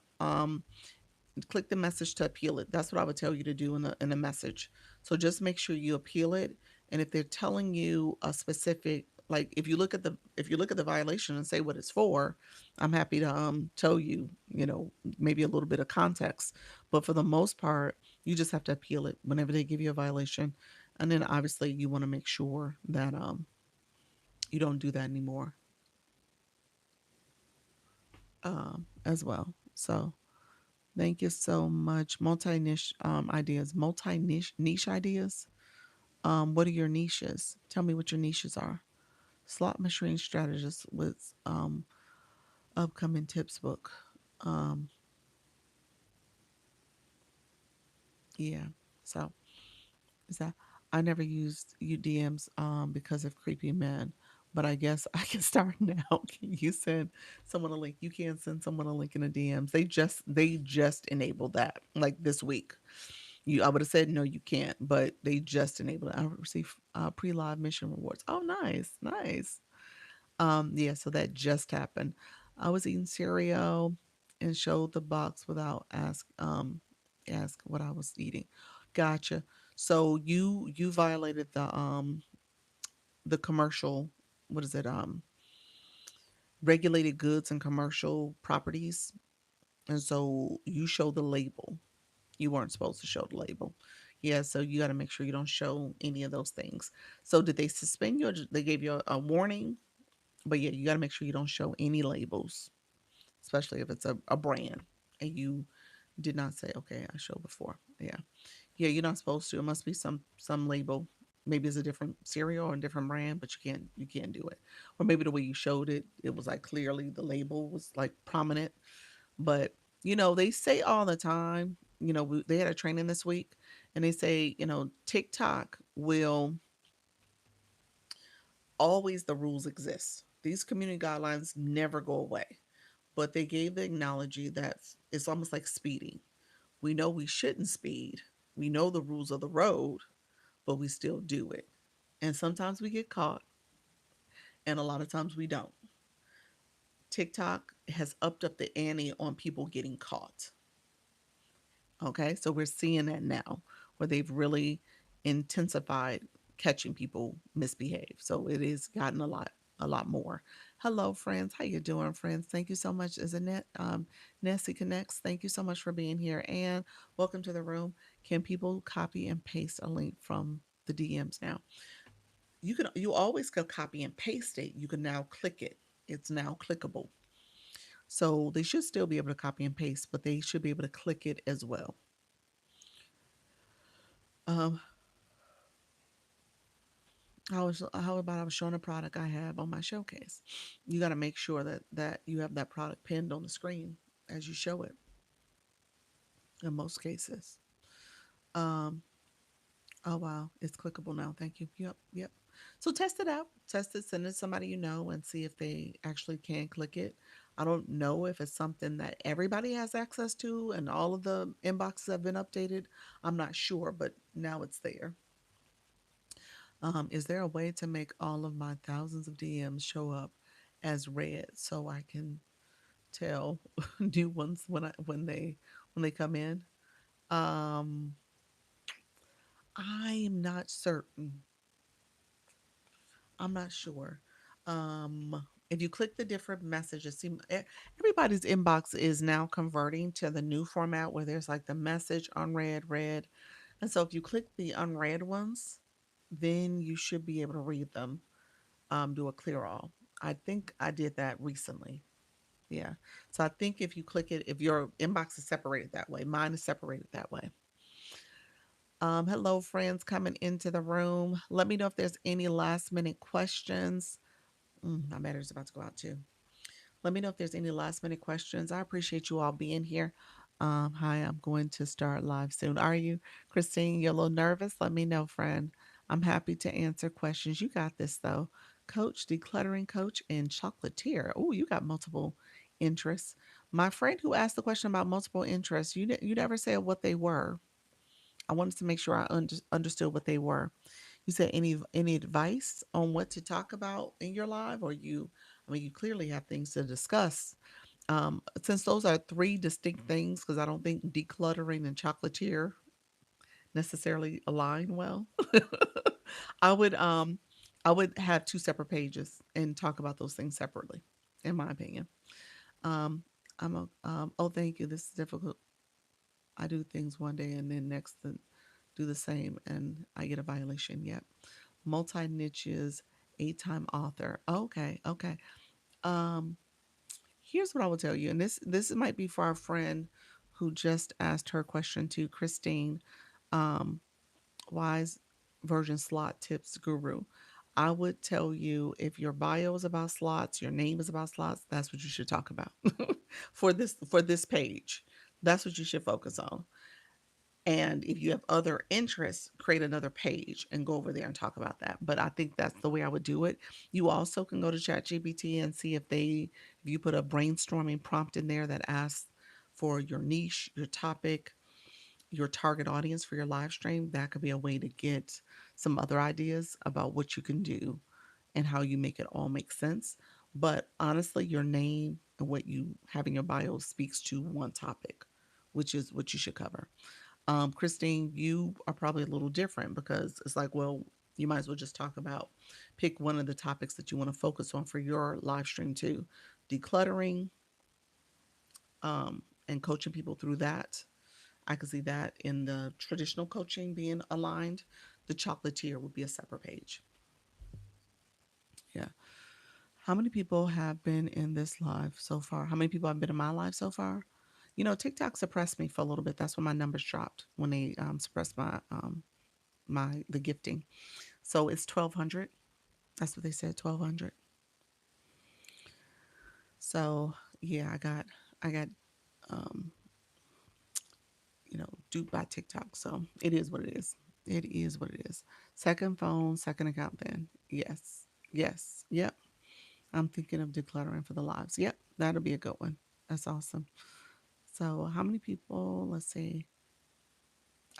click the message to appeal it. That's what I would tell you to do in the message. So just make sure you appeal it. And if they're telling you a specific, like if you look at the violation and say what it's for, I'm happy to tell you, maybe a little bit of context. But for the most part, you just have to appeal it whenever they give you a violation. And then obviously you want to make sure that you don't do that anymore as well. So thank you so much. Multi niche ideas, multi niche ideas. What are your niches? Tell me what your niches are. Slot machine strategist with upcoming tips book. Um, yeah. So is that I never used UDMs because of creepy men, but I guess I can start now. You send someone a link. You can send someone a link in the DMs. They just enabled that like this week. I would have said no, you can't, but they just enabled it. I received pre-live mission rewards. Oh, nice, nice. Yeah, so that just happened. I was eating cereal and showed the box without ask what I was eating. Gotcha. So you violated the commercial, what is it, regulated goods and commercial properties, and so you show the label. You weren't supposed to show the label. Yeah, so you got to make sure you don't show any of those things. So did they suspend you, or they gave you a warning? But yeah, you got to make sure you don't show any labels, especially if it's a brand and you did not say, okay, I showed before. Yeah. Yeah, you're not supposed to. It must be some label. Maybe it's a different cereal or a different brand, but you can't do it. Or maybe the way you showed it, it was like clearly the label was like prominent. But they say all the time. They had a training this week, and they say TikTok will always the rules exist. These community guidelines never go away, but they gave the analogy that it's almost like speeding. We know we shouldn't speed. We know the rules of the road, but we still do it. And sometimes we get caught, and a lot of times we don't. TikTok has upped up the ante on people getting caught. Okay, so we're seeing that now, where they've really intensified catching people misbehave. So it has gotten a lot more. Hello, friends. How you doing, friends? Thank you so much. Is it Nessie Connects? Thank you so much for being here, and welcome to the room. Can people copy and paste a link from the DMs now? You always can copy and paste it. You can now click it. It's now clickable. So they should still be able to copy and paste, but they should be able to click it as well. Um, how about I was showing a product I have on my showcase? You got to make sure that you have that product pinned on the screen as you show it in most cases. Um, oh wow, it's clickable now. Thank you. Yep, yep. So test it out. Test it. Send it to somebody you know and see if they actually can click it. I don't know if it's something that everybody has access to and all of the inboxes have been updated. I'm not sure, but now it's there. Is there a way to make all of my thousands of DMs show up as read so I can tell new ones when they come in? Um, I am not certain. I'm not sure. If you click the different messages, see, everybody's inbox is now converting to the new format where there's like the message unread, read. And so if you click the unread ones, then you should be able to read them, do a clear all. I think I did that recently. Yeah. So I think if you click it, if your inbox is separated that way, mine is separated that way. Hello, friends coming into the room. Let me know if there's any last minute questions. My battery's about to go out too. Let me know if there's any last minute questions. I appreciate you all being here. Hi, I'm going to start live soon. Are you, Christine? You're a little nervous? Let me know, friend. I'm happy to answer questions. You got this, though. Coach, decluttering coach, and chocolatier. Oh, you got multiple interests. My friend who asked the question about multiple interests, you never said what they were. I wanted to make sure I understood what they were. You said any advice on what to talk about in your live, or you? I mean, you clearly have things to discuss. Since those are three distinct things, because I don't think decluttering and chocolatier necessarily align well. I would um I would have two separate pages and talk about those things separately, in my opinion. Um, oh, thank you. This is difficult. I do things one day and then next do the same, and I get a violation. Yet, multi niches, 8-time author. Okay, okay. Um, Here's what I will tell you, and this might be for our friend who just asked her question to Christine, um, Wise Version Slot Tips Guru. I would tell you if your bio is about slots, your name is about slots, that's what you should talk about for this page. That's what you should focus on. And if you have other interests, create another page and go over there and talk about that. But I think that's the way I would do it. You also can go to ChatGPT and see if you put a brainstorming prompt in there that asks for your niche, your topic, your target audience for your live stream, that could be a way to get some other ideas about what you can do and how you make it all make sense. But honestly, your name and what you have in your bio speaks to one topic, which is what you should cover. Christine, you are probably a little different because it's like, well, you might as well just talk about, pick one of the topics that you want to focus on for your live stream too. Decluttering, and coaching people through that. I could see that in the traditional coaching being aligned. The chocolatier would be a separate page. Yeah. How many people have been in this live so far? How many people have been in my live so far? TikTok suppressed me for a little bit. That's when my numbers dropped when they suppressed my the gifting. So it's 1,200. That's what they said, 1,200. So yeah, I got um, duped by TikTok. So it is what it is. It is what it is. Second phone, second account. Then yes, yes, yep. I'm thinking of decluttering for the lives. Yep, that'll be a good one. That's awesome. So how many people? Let's see.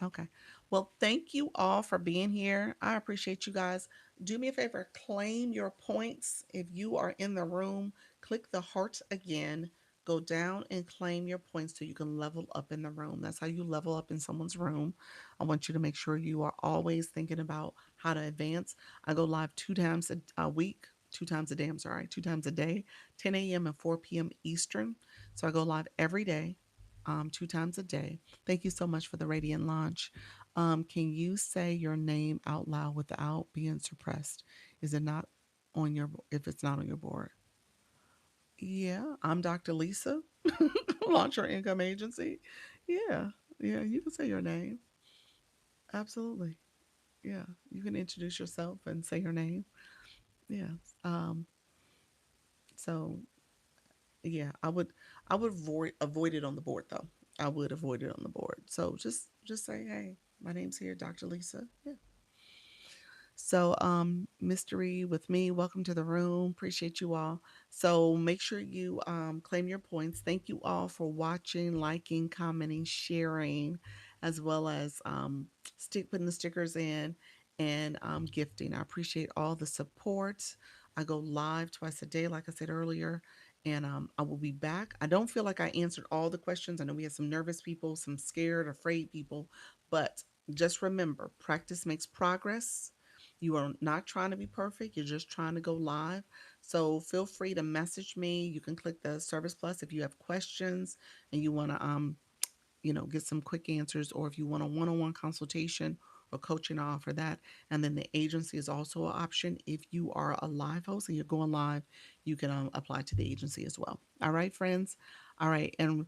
Okay. Well, thank you all for being here. I appreciate you guys. Do me a favor, claim your points. If you are in the room, click the heart again. Go down and claim your points so you can level up in the room. That's how you level up in someone's room. I want you to make sure you are always thinking about how to advance. I go live 2 times a week, 2 times a day. I'm sorry, 2 times a day, 10 a.m. and 4 p.m. Eastern. So I go live every day, 2 times a day. Thank you so much for the radiant launch. Can you say your name out loud without being suppressed? Is it not on your, if it's not on your board? Yeah, I'm Dr. Lisa, Launch Your Income Agency. Yeah, yeah, you can say your name. Absolutely. Yeah. You can introduce yourself and say your name. Yeah. Um, so yeah, I would avoid it on the board though. I would avoid it on the board. So just say, hey, my name's here, Dr. Lisa. Yeah. So, mystery with me. Welcome to the room. Appreciate you all. So, make sure you claim your points. Thank you all for watching, liking, commenting, sharing, as well as putting the stickers in and gifting. I appreciate all the support. I go live twice a day, like I said earlier, and I will be back. I don't feel like I answered all the questions. I know we had some nervous people, some scared, afraid people, but just remember, practice makes progress. You are not trying to be perfect. You're just trying to go live. So feel free to message me. You can click the Service Plus if you have questions and you want to get some quick answers, or if you want a one-on-one consultation or coaching, I offer that. And then the agency is also an option. If you are a live host and you're going live, you can apply to the agency as well. All right, friends. All right, and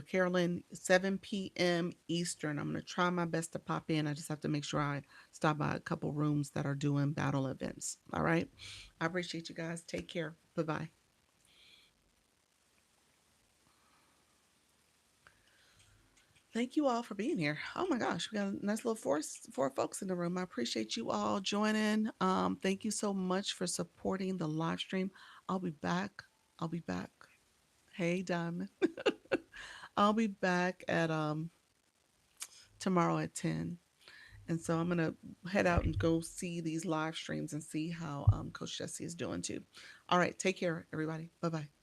Carolyn, 7 p.m. Eastern. I'm going to try my best to pop in. I just have to make sure I stop by a couple rooms that are doing battle events. All right. I appreciate you guys. Take care. Bye bye. Thank you all for being here. Oh my gosh, we got a nice little four folks in the room. I appreciate you all joining. Thank you so much for supporting the live stream. I'll be back. I'll be back. Hey, Diamond. I'll be back at tomorrow at 10. And so I'm gonna head out and go see these live streams and see how Coach Jesse is doing too. All right, take care, everybody. Bye bye.